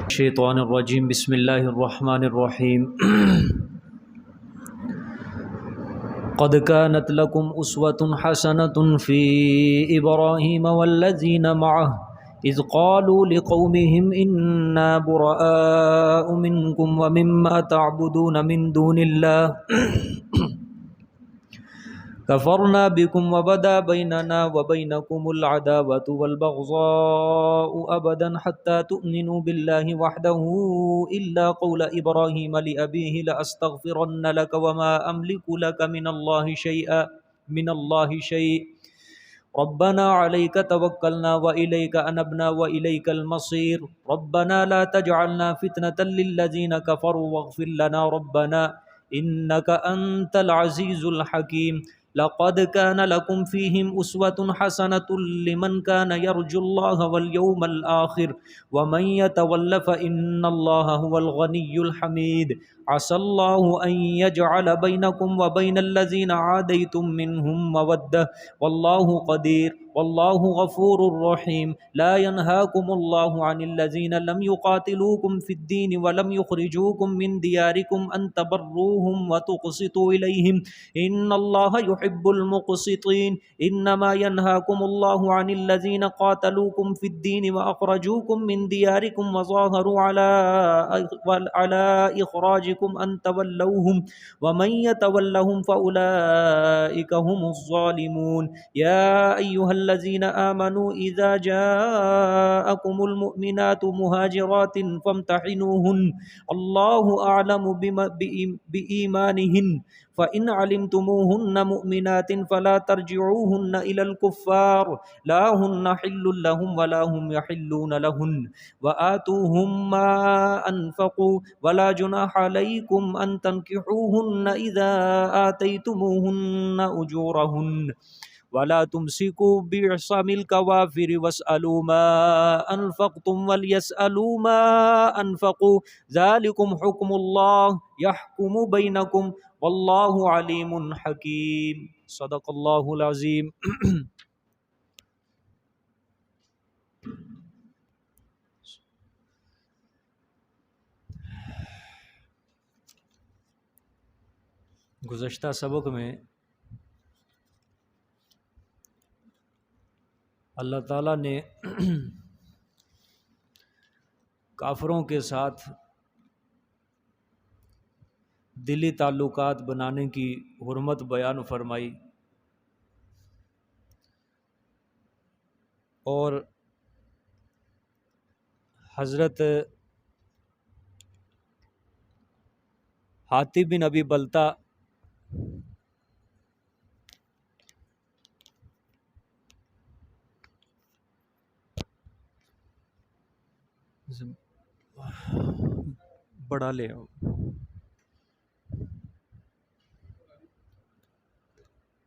शैतानिर्रजीम बिस्मिल्लाहिर्रहमानिर्रहीम। क़द कानत लकुम उस्वतुन हसनतुन फ़ी इब्राहीम वल्लज़ीना मअहु इज़ क़ालू लिक़ौमिहिम इन्ना बुराअउ मिनकुम व मिम्मा तअबुदून मिन दूनिल्लाह कफ़रना बिकुम व बदा बैनना व बैनकुमुल अदावतु वल बग़ज़ाउ अबदन हत्ता तु'मिनू बिल्लाहि वहदहू इल्ला क़ौला इब्राहीम लिअबीहि लअस्तग़फ़िरन्न लक व मा अमलिकु लक मिनल्लाहि शैअ रब्बना अलैक तवक्कलना व इलैक अनबना व इलैकल मसीर रब्बना ला तजअलना फितनतल लिल्लज़ीना कफ़रू वग़फ़िर लना रब्बना इन्नका अंतल अज़ीज़ुल हकीम। लक़द कान लकुम फ़ीहिम उस्वतुन हसनतुन लिमन कान यर्जुल्लाह वल यौमल आखिर व मन यतवल्ल फ़इन्नल्लाह हुवल गनिय्युल हमीद। असल्लाहु अन यजअल बैनकुम व बैनल्लज़ीना आदैतुम मिनहुम मवद्दह वल्लाहु क़दीर वल्लाहु गफ़ूरुर रहीम। ला यनहाकुमुल्लाहु अनिल्लज़ीना लम युक़ातिलूकुम फ़िद्दीन व लम युख़रिजूकुम मिन दियारिकुम अन तबर्रूहुम व तुक़सितू इलैहिम इन्नल्लाहा युहिब्बुल मुक़सितीन। इन्नमा यनहाकुमुल्लाहु अनिल्लज़ीना क़ातलूकुम फ़िद्दीन व अख़रजूकुम मिन दियारिकुम व ज़ाहरू अला इख़राजिकुम अन तवल्लौहुम व मन यतवल्लहुम फ़उलाइका हुमुज़ ज़ालिमून। या अय्युहल्लज़ीना आमनू इज़ा जाअकुमुल मुअ्मिनातु मुहाजिरातिन फ़म्तहिनूहुन्न अल्लाहु अअलमु बिईमानिहिन्न फ़इन अलिमतुमूहुन्न मुअ्मिनातिन फ़ला तर्जिऊहुन्न इलल कुफ़्फ़ार ला हुन्ना हिल्लुल लहुम व ला हुम यहिल्लून लहुन्न व आतूहुम मा अनफ़क़ू व ला जुनाहा अलैकुम अन तन्किहूहुन्न इज़ा आतैतुमूहुन्न उजूरहुन्न वला तुमसिकू बिअसामिल कवाफिर वस्अलू मा अनफ़क़्तुम वलयस्अलू मा अनफ़क़ू ज़ालिकुम हुक्मुल्लाह यहकुमु बैनकुम वल्लाहु अलीमुन हकीम। सदक़ल्लाहुल अज़ीम। गुज़श्ता सबक में अल्लाह ताला ने काफ़िरों के साथ दिली ताल्लुकात बनाने की हुर्मत बयान फरमाई और हज़रत हातिब बिन अबी बल्ता बड़ा ले आओ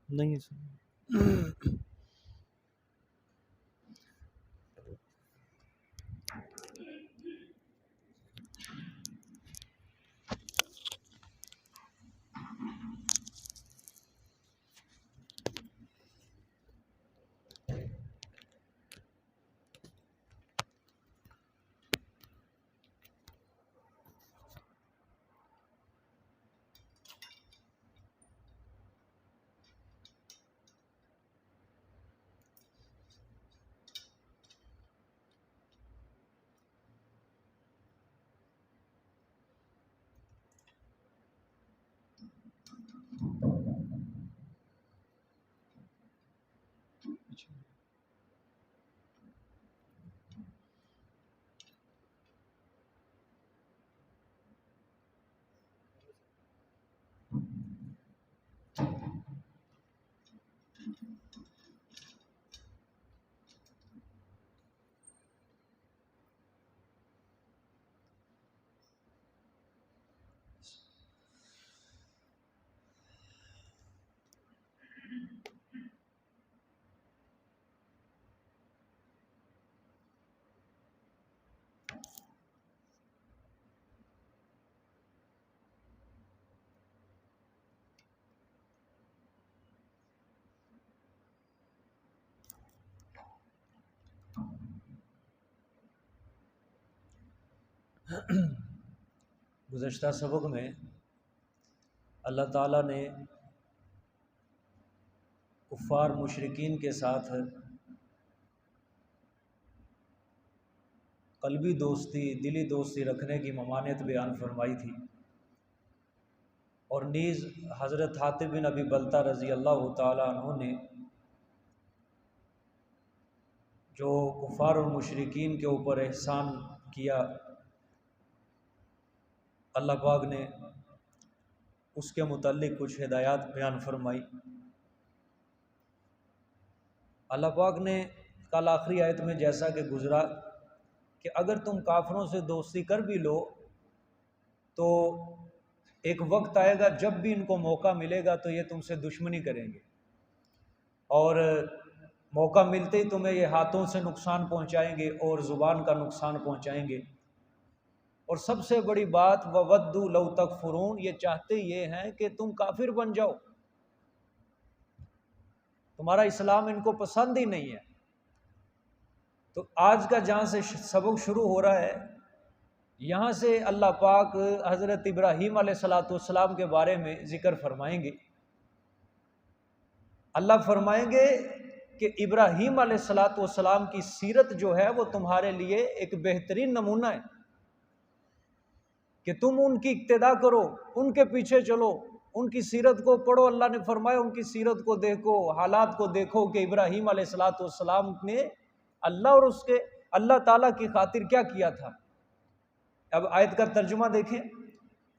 नहीं गुज़श्ता सबक में अल्लाह ताला ने कुफ़ार मुशरिकीन के साथ क़ल्बी दोस्ती, दिली दोस्ती रखने की ममानियत बयान फरमाई थी और नीज़ हज़रत हातिब बिन अबी बल्ता रज़ी अल्लाह ताला अन्हु ने जो कुफ़ार और मुशरिकीन के ऊपर एहसान किया, अल्लाह पाक ने उसके मुताल्लिक़ कुछ हिदायत बयान फरमाई। अल्लाह पाक ने कल आखिरी आयत में जैसा कि गुज़रा कि अगर तुम काफिरों से दोस्ती कर भी लो तो एक वक्त आएगा जब भी इनको मौका मिलेगा तो ये तुमसे दुश्मनी करेंगे और मौका मिलते ही तुम्हें ये हाथों से नुकसान पहुंचाएंगे और ज़ुबान का नुकसान पहुंचाएंगे। और सबसे बड़ी बात ववद्दू लौ तकफुरून, ये चाहते ये हैं कि तुम काफिर बन जाओ, तुम्हारा इस्लाम इनको पसंद ही नहीं है। तो आज का जहाँ से सबक शुरू हो रहा है, यहाँ से अल्लाह पाक हज़रत इब्राहीम अलैहिस्सलाम के बारे में ज़िक्र फरमाएंगे। अल्लाह फरमाएंगे कि इब्राहीम अलैहिस्सलाम की सीरत जो है वो तुम्हारे लिए एक बेहतरीन नमूना है कि तुम उनकी इक्तिदा करो, उनके पीछे चलो, उनकी सीरत को पढ़ो। अल्लाह ने फरमाया उनकी सीरत को देखो, हालात को देखो कि इब्राहीम अलैहिस्सलाम ने अल्लाह और उसके अल्लाह ताला की खातिर क्या किया था। अब आयत का तर्जुमा देखें,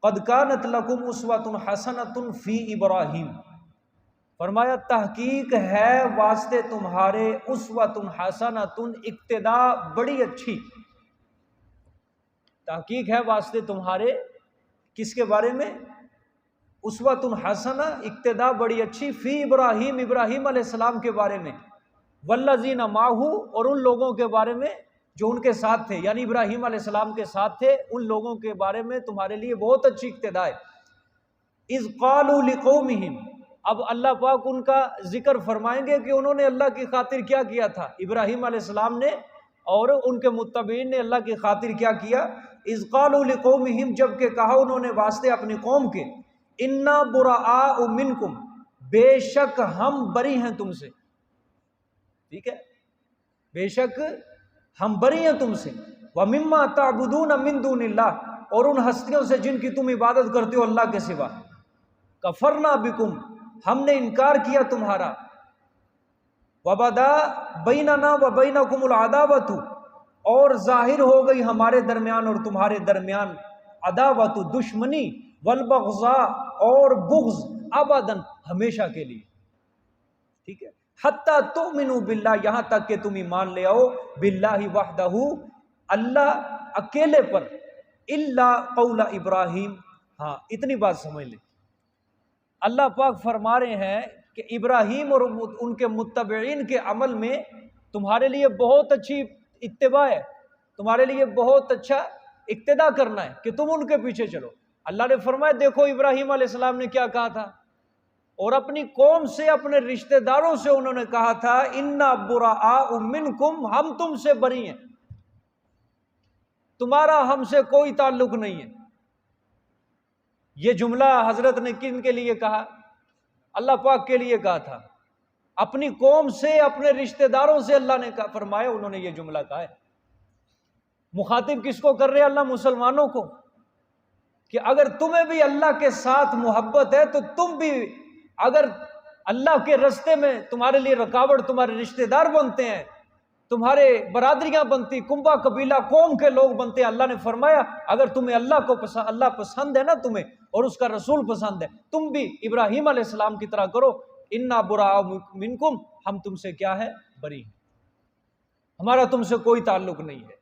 क़द कानत लकुम उस्वतुन हसनतुन फ़ी इब्राहीम, फरमाया तहकीक है वास्ते तुम्हारे उस्वतुन हसनतुन, इक्तिदा बड़ी अच्छी, तहकीक है वास्ते तुम्हारे किसके बारे में, उस्वतुन हसना, इक्तिदा बड़ी अच्छी, फ़ी इब्राहीम, इब्राहीम अलैहिस्सलाम के बारे में, वल्लज़ीना माहू, और उन लोगों के बारे में जो उनके साथ थे, यानी इब्राहीम अलैहिस्सलाम के साथ थे, उन लोगों के बारे में तुम्हारे लिए बहुत अच्छी इक्तिदा है। इज़ क़ालू लिक़ौमिहिम, अब अल्लाह पाक उनका जिक्र फरमाएंगे कि उन्होंने अल्लाह की खातिर क्या किया था, इब्राहीम अलैहिस्सलाम ने और उनके मुत्तबीन ने अल्लाह की खातिर क्या किया। इज़ क़ालू लिक़ौमिहिम, जबकि कहा उन्होंने वास्ते अपनी कौम के, इन्ना बुराअ मिनकुम, बेशक हम बरी हैं तुमसे, ठीक है, बेशक हम बरी हैं तुमसे, व मिम्मा ताबुदून मिन दूनिल्लाह, और उन हस्तियों से जिनकी तुम इबादत करते हो अल्लाह के सिवा, कफरना बिकुम, हमने इनकार किया तुम्हारा, वबदा बैनना व बैनकुमुल अदावतु, और जाहिर हो गई हमारे दरमियान और तुम्हारे दरमियान अदावतु, दुश्मनी, वल बग़ज़ा, और बुग़्ज़, अबदन, हमेशा के लिए, ठीक है, हत्ता तुमिनु बिल्लाह, यहाँ तक कि तुम ईमान ले आओ, बिल्लाहि वहदहू, अल्लाह अकेले पर, इल्ला कौला इब्राहीम, हाँ इतनी बात समझ ले। अल्लाह पाक फरमा रहे हैं कि इब्राहीम और उनके मुत्तबईन के अमल में तुम्हारे लिए बहुत अच्छी इत्तिबा है, तुम्हारे लिए बहुत अच्छा इक्तिदा करना है कि तुम उनके पीछे चलो। अल्लाह ने फरमाया देखो इब्राहीम अलैहिस्सलाम ने क्या कहा था, और अपनी कौम से, अपने रिश्तेदारों से उन्होंने कहा था, इन्ना बुराअ मिनकुम, हम तुमसे बरी हैं, तुम्हारा हमसे कोई ताल्लुक नहीं है। ये जुमला हजरत ने किन के लिए कहा, अल्लाह पाक के लिए कहा था, अपनी कौम से, अपने रिश्तेदारों से अल्लाह ने कहा, फरमाया उन्होंने ये जुमला कहा है। मुखातिब किसको कर रहे हैं, अल्लाह मुसलमानों को, कि अगर तुम्हें भी अल्लाह के साथ मोहब्बत है तो तुम भी, अगर अल्लाह के रास्ते में तुम्हारे लिए रुकावट तुम्हारे रिश्तेदार बनते हैं, तुम्हारे बरादरियां बनती, कुंबा कबीला कौम के लोग बनते हैं, अल्लाह ने फरमाया अगर तुम्हें अल्लाह पसंद है ना तुम्हें, और उसका रसूल पसंद है, तुम भी इब्राहीम अलैहिस्सलाम की तरह करो, इन्ना बुराअ मिनकुम, हम तुमसे क्या है, बरी हैं, हमारा तुमसे कोई ताल्लुक नहीं है।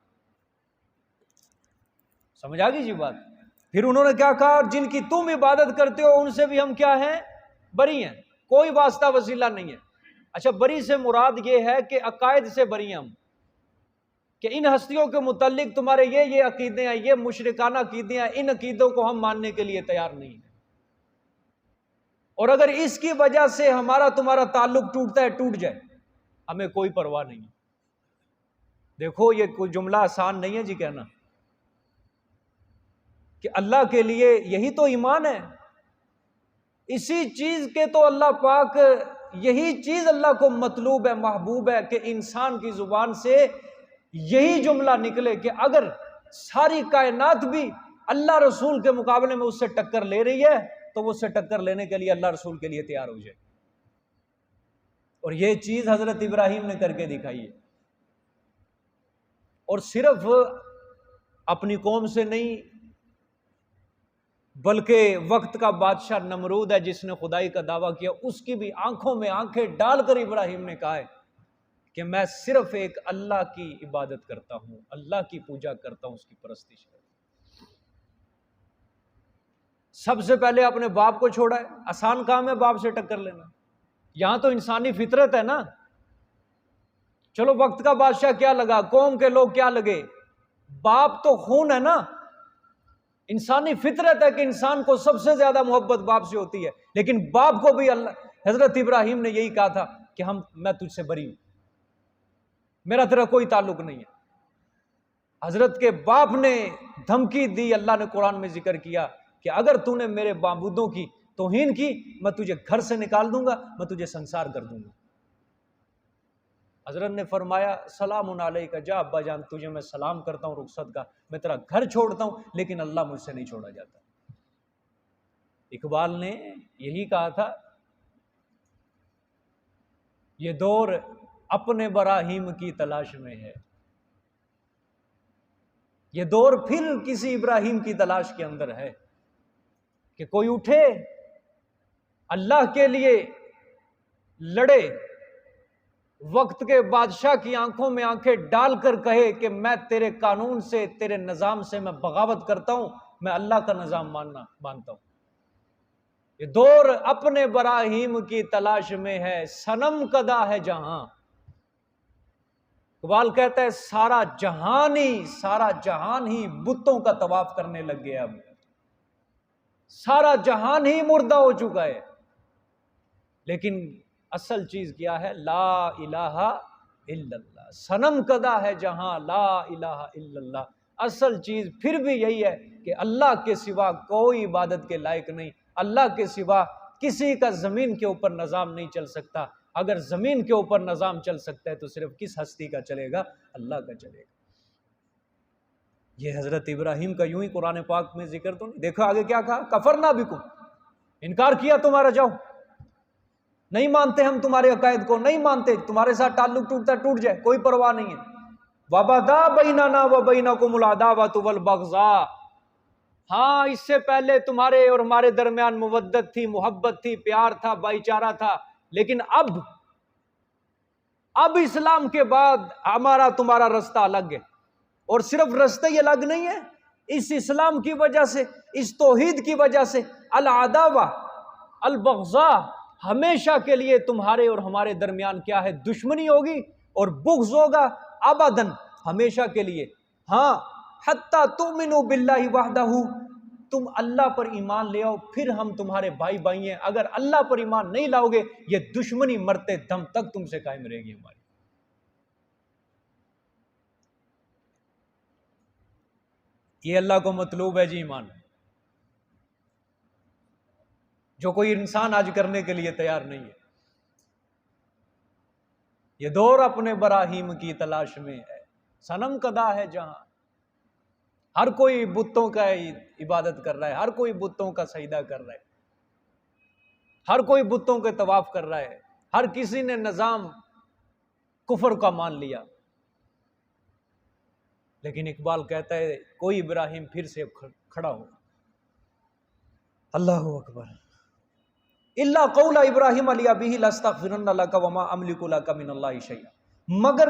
समझ आ गई जी बात। फिर उन्होंने क्या कहा, जिनकी तुम इबादत करते हो उनसे भी हम क्या हैं, बरी हैं, कोई वास्ता वसीला नहीं है। अच्छा, बरी से मुराद ये है कि अकायद से बरी हैं हम, कि इन हस्तियों के मुताल्लिक तुम्हारे ये अकीदे हैं, ये मुशरिकाना अकीदे हैं, इन अकीदों को हम मानने के लिए तैयार नहीं है। और अगर इसकी वजह से हमारा तुम्हारा ताल्लुक टूटता है, टूट जाए, हमें कोई परवाह नहीं है। देखो ये कोई जुमला आसान नहीं है जी कहना, कि अल्लाह के लिए यही तो ईमान है। इसी चीज के तो अल्लाह पाक, यही चीज अल्लाह को मतलूब है, महबूब है कि इंसान की जुबान से यही जुमला निकले कि अगर सारी कायनात भी अल्लाह रसूल के मुकाबले में उससे टक्कर ले रही है तो वो उससे टक्कर लेने के लिए अल्लाह रसूल के लिए तैयार हो जाए। और ये चीज हजरत इब्राहिम ने करके दिखाई है। और सिर्फ अपनी कौम से नहीं, बल्कि वक्त का बादशाह नमरूद है जिसने खुदाई का दावा किया, उसकी भी आंखों में आंखें डालकर इब्राहिम ने कहा है कि मैं सिर्फ एक अल्लाह की इबादत करता हूं, अल्लाह की पूजा करता हूं, उसकी परस्तिश करता हूं। सबसे पहले अपने बाप को छोड़ा है। आसान काम है बाप से टक्कर लेना, यहां तो इंसानी फितरत है ना। चलो वक्त का बादशाह क्या लगा, कौम के लोग क्या लगे, बाप तो खून है ना। इंसानी फितरत है कि इंसान को सबसे ज्यादा मोहब्बत बाप से होती है, लेकिन बाप को भी अल्लाह, हजरत इब्राहिम ने यही कहा था कि मैं तुझसे बरी हूं, मेरा तेरा कोई ताल्लुक नहीं है। हजरत के बाप ने धमकी दी, अल्लाह ने कुरान में जिक्र किया कि अगर तूने मेरे माबूदों की तौहीन की, मैं तुझे घर से निकाल दूंगा, मैं तुझे संसार कर दूंगा। हजरत ने फरमाया सलामुन अलैका, जा अब्बा जान, तुझे मैं सलाम करता हूं रुखसत का, मैं तेरा घर छोड़ता हूं, लेकिन अल्लाह मुझसे नहीं छोड़ा जाता। इकबाल ने यही कहा था, ये दौर अपने बराहीम की तलाश में है। ये दौर फिर किसी इब्राहिम की तलाश के अंदर है कि कोई उठे, अल्लाह के लिए लड़े, वक्त के बादशाह की आंखों में आंखें डालकर कहे कि मैं तेरे कानून से, तेरे निजाम से मैं बगावत करता हूं, मैं अल्लाह का निजाम मानता हूं। ये दौर अपने बराहीम की तलाश में है, सनम कदा है जहां। इकबाल कहता है सारा जहान ही बुतों का तवाफ करने लग गया। अब सारा जहान ही मुर्दा हो चुका है, लेकिन असल चीज क्या है, ला इलाहा इल्लल्लाह। सनम कदा है जहां, ला इलाहा इल्लल्लाह। असल चीज फिर भी यही है कि अल्लाह के सिवा कोई इबादत के लायक नहीं, अल्लाह के सिवा किसी का जमीन के ऊपर निजाम नहीं चल सकता। अगर जमीन के ऊपर निजाम चल सकता है तो सिर्फ किस हस्ती का चलेगा, अल्लाह का चलेगा। ये हजरत इब्राहिम का यूं ही कुरान पाक में जिक्र तो नहीं। देखो आगे क्या कहा, कफरना बिकुम, इनकार किया तुम्हारा, जाओ, नहीं मानते हम तुम्हारे अकायद को, नहीं मानते, तुम्हारे साथ ताल्लुक टूटता टूट जाए, कोई परवाह नहीं है। वबदा बैनाना व बैनकुमुल अदावतु वल बग़ज़ा, हाँ इससे पहले तुम्हारे और हमारे दरमियान मुवद्दत थी, मोहब्बत थी, प्यार था, भाईचारा था, लेकिन अब इस्लाम के बाद हमारा तुम्हारा रास्ता अलग है। और सिर्फ रास्ता ही अलग नहीं है, इस इस्लाम की वजह से, इस तौहीद की वजह से अल अदावा अल बग़ज़ा, हमेशा के लिए तुम्हारे और हमारे दरमियान क्या है, दुश्मनी होगी और बुग़्ज़ होगा, अबदन, हमेशा के लिए। हाँ, हत्ता तुमिनु बिल्लाहि वहदहू, तुम अल्लाह पर ईमान ले आओ, फिर हम तुम्हारे भाई भाई हैं। अगर अल्लाह पर ईमान नहीं लाओगे, ये दुश्मनी मरते दम तक तुमसे कायम रहेगी हमारी। ये अल्लाह को मतलूब है जी ईमान, जो कोई इंसान आज करने के लिए तैयार नहीं है। ये दौर अपने बराहीम की तलाश में है, सनम कदा है जहां। हर कोई बुतों का इबादत कर रहा है, हर कोई बुतों का सजदा कर रहा है, हर कोई बुतों के तवाफ कर रहा है, हर किसी ने निजाम कुफर का मान लिया। लेकिन इकबाल कहता है कोई इब्राहिम फिर से खड़ा हो, अल्लाह अकबर, इल्ला कौला इब्राहिम अली अबीही लस्तगफिरन्ना लका वमा अमलिकु लका मिनल्लाहि शैआ, मगर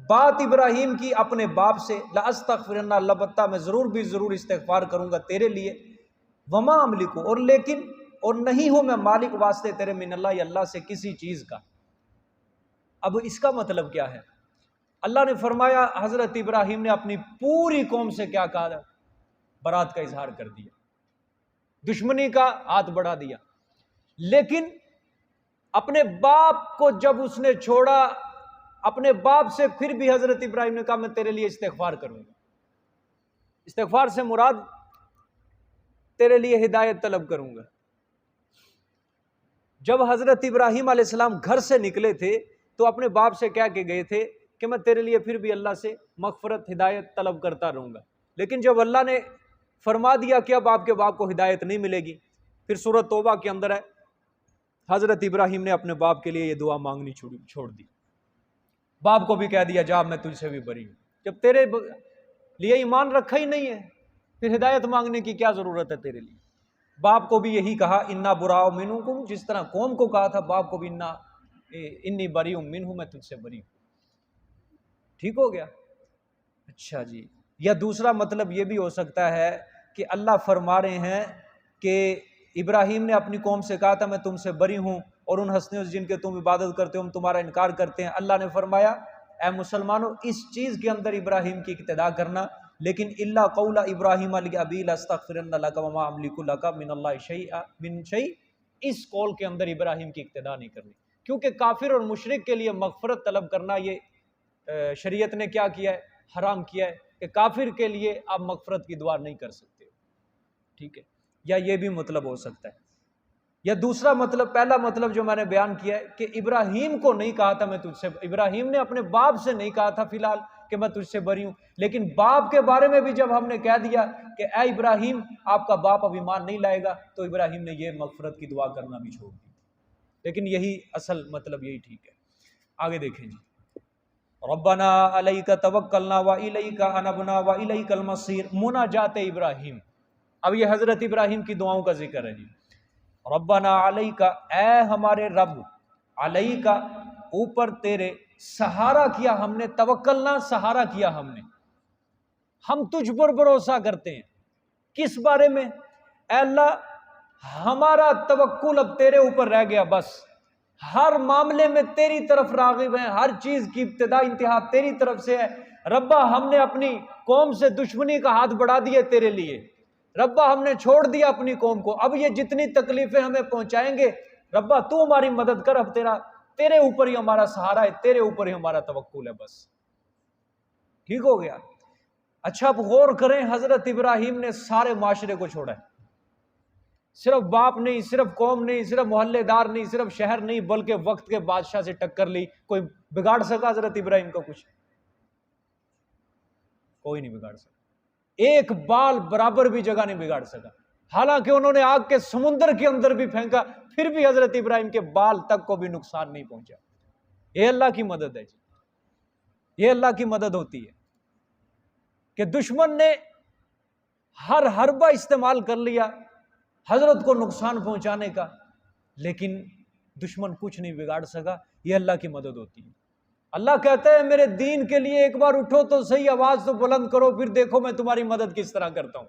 बात इब्राहिम की अपने बाप से, लअस्तगफिरन्ना, अलबत्ता मैं जरूर इस्तिगफार करूंगा तेरे लिए, वमा अमलिकु, और लेकिन, और नहीं हूं मैं मालिक वास्ते तेरे, मिनल्लाहि, अल्लाह से किसी चीज का। अब इसका मतलब क्या है, अल्लाह ने फरमाया हजरत इब्राहिम ने अपनी पूरी कौम से क्या कहा, बरात का इजहार कर दिया, दुश्मनी का हाथ बढ़ा दिया। लेकिन अपने बाप को जब उसने छोड़ा, अपने बाप से फिर भी हजरत इब्राहिम ने कहा मैं तेरे लिए इस्तिगफार करूंगा। इस्तिगफार से मुराद तेरे लिए हिदायत तलब करूंगा। जब हजरत इब्राहिम अलैहिस्सलाम घर से निकले थे तो अपने बाप से कह के गए थे कि मैं तेरे लिए फिर भी अल्लाह से मगफरत हिदायत तलब करता रहूंगा, लेकिन जब अल्लाह ने फरमा दिया कि अब आपके बाप को हिदायत नहीं मिलेगी, फिर सूरत तौबा के अंदर है हजरत इब्राहिम ने अपने बाप के लिए ये दुआ मांगनी छोड़ दी। बाप को भी कह दिया जा मैं तुझसे भी बरी हूं, जब तेरे लिए ईमान रखा ही नहीं है फिर हिदायत मांगने की क्या जरूरत है तेरे लिए। बाप को भी यही कहा इन्ना बुराओ मिनकुम, जिस तरह कौम को कहा था बाप को भी इन्नी बरी हूं मिनहु, मैं तुझसे बरी हूं। ठीक हो गया। अच्छा जी, या दूसरा मतलब यह भी हो सकता है कि अल्लाह फरमा रहे हैं कि इब्राहिम ने अपनी कौम से कहा था मैं तुमसे बरी हूं और उन हस्तियों जिनके तुम इबादत करते हो हम तुम्हारा इनकार करते हैं। अल्लाह ने फरमाया ऐ मुसलमानों इस चीज के अंदर इब्राहिम की इक्तिदा करना, लेकिन इल्ला कौला इब्राहिम अबील अस्तगफिरन्ना लका वमा अमलिकु लका मिनल्लाहि शैअ मिन शै, इस कौल के अंदर इब्राहिम की इक्तिदा नहीं करनी, क्योंकि काफिर और मुशरिक के लिए मगफरत तलब करना ये शरीयत ने क्या किया है, हराम किया है कि काफिर के लिए आप मगफरत की दुआ नहीं कर सकते। ठीक है, या ये भी मतलब हो सकता है। या दूसरा मतलब, पहला मतलब जो मैंने बयान किया है कि इब्राहिम को नहीं कहा था मैं तुझसे, इब्राहिम ने अपने बाप से नहीं कहा था फिलहाल कि मैं तुझसे बरी हूं, लेकिन बाप के बारे में भी जब हमने कह दिया कि ऐ इब्राहिम आपका बाप अब ईमान नहीं लाएगा, तो इब्राहिम ने ये मगफरत की दुआ करना भी छोड़ दी। लेकिन यही असल मतलब यही ठीक है। आगे देखें जी, रब्बना अलैका तवक्कलना व इलैका अनबना व इलैकल मसीर, मुनाजात इब्राहिम। अब ये हजरत इब्राहिम की दुआओं का जिक्र है जी। रब्बना अलैका, ऐ हमारे रब, अलैका ऊपर तेरे, सहारा किया हमने, तवक्कलना सहारा किया हमने, हम तुझ पर भरोसा करते हैं। किस बारे में? ऐ अल्लाह हमारा तवक्कुल अब तेरे ऊपर रह गया, बस हर मामले में तेरी तरफ रागिब है, हर चीज की इब्तिदा इंतहा तेरी तरफ से है। रब्बा हमने अपनी कौम से दुश्मनी का हाथ बढ़ा दिया तेरे लिए, रब्बा हमने छोड़ दिया अपनी कौम को, अब ये जितनी तकलीफें हमें पहुंचाएंगे रब्बा तू हमारी मदद कर, अब तेरे ऊपर ही हमारा सहारा है, तेरे ऊपर ही हमारा तवक्कुल है, बस। ठीक हो गया। अच्छा अब गौर करें, हजरत इब्राहिम ने सारे माशरे को छोड़ा है, सिर्फ बाप नहीं, सिर्फ कौम नहीं, सिर्फ मोहल्लेदार नहीं, सिर्फ शहर नहीं, बल्कि वक्त के बादशाह से टक्कर ली। कोई बिगाड़ सका हजरत इब्राहिम का कुछ? कोई नहीं बिगाड़ सका, एक बाल बराबर भी जगह नहीं बिगाड़ सका। हालांकि उन्होंने आग के समुद्र के अंदर भी फेंका, फिर भी हजरत इब्राहिम के बाल तक को भी नुकसान नहीं पहुंचा। ये अल्लाह की मदद है जी, ये अल्लाह की मदद होती है कि दुश्मन ने हर हरबा इस्तेमाल कर लिया हजरत को नुकसान पहुंचाने का, लेकिन दुश्मन कुछ नहीं बिगाड़ सका। ये अल्लाह की मदद होती है। अल्लाह कहता है मेरे दीन के लिए एक बार उठो तो सही, आवाज तो बुलंद करो, फिर देखो मैं तुम्हारी मदद किस तरह करता हूं।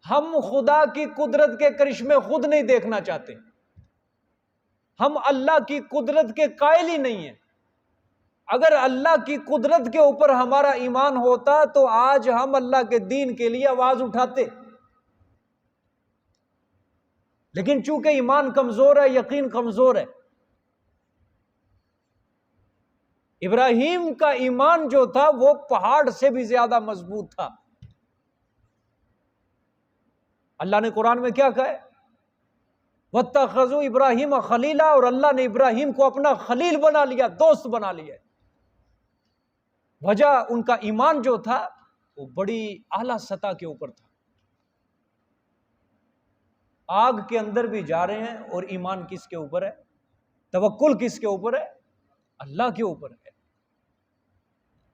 हम खुदा की कुदरत के करिश्मे खुद नहीं देखना चाहते, हम अल्लाह की कुदरत के कायल ही नहीं है। अगर अल्लाह की कुदरत के ऊपर हमारा ईमान होता तो आज हम अल्लाह के दीन के लिए आवाज उठाते, लेकिन चूंकि ईमान कमजोर है, यकीन कमजोर है। इब्राहिम का ईमान जो था वो पहाड़ से भी ज्यादा मजबूत था। अल्लाह ने कुरान में क्या कहा है, वत्तखज़ू इब्राहिम खलीला, और अल्लाह ने इब्राहिम को अपना खलील बना लिया, दोस्त बना लिया। वजह उनका ईमान जो था वो बड़ी आला सतह के ऊपर था। आग के अंदर भी जा रहे हैं और ईमान किसके ऊपर है, तवक्कुल किसके ऊपर है, अल्लाह के ऊपर है।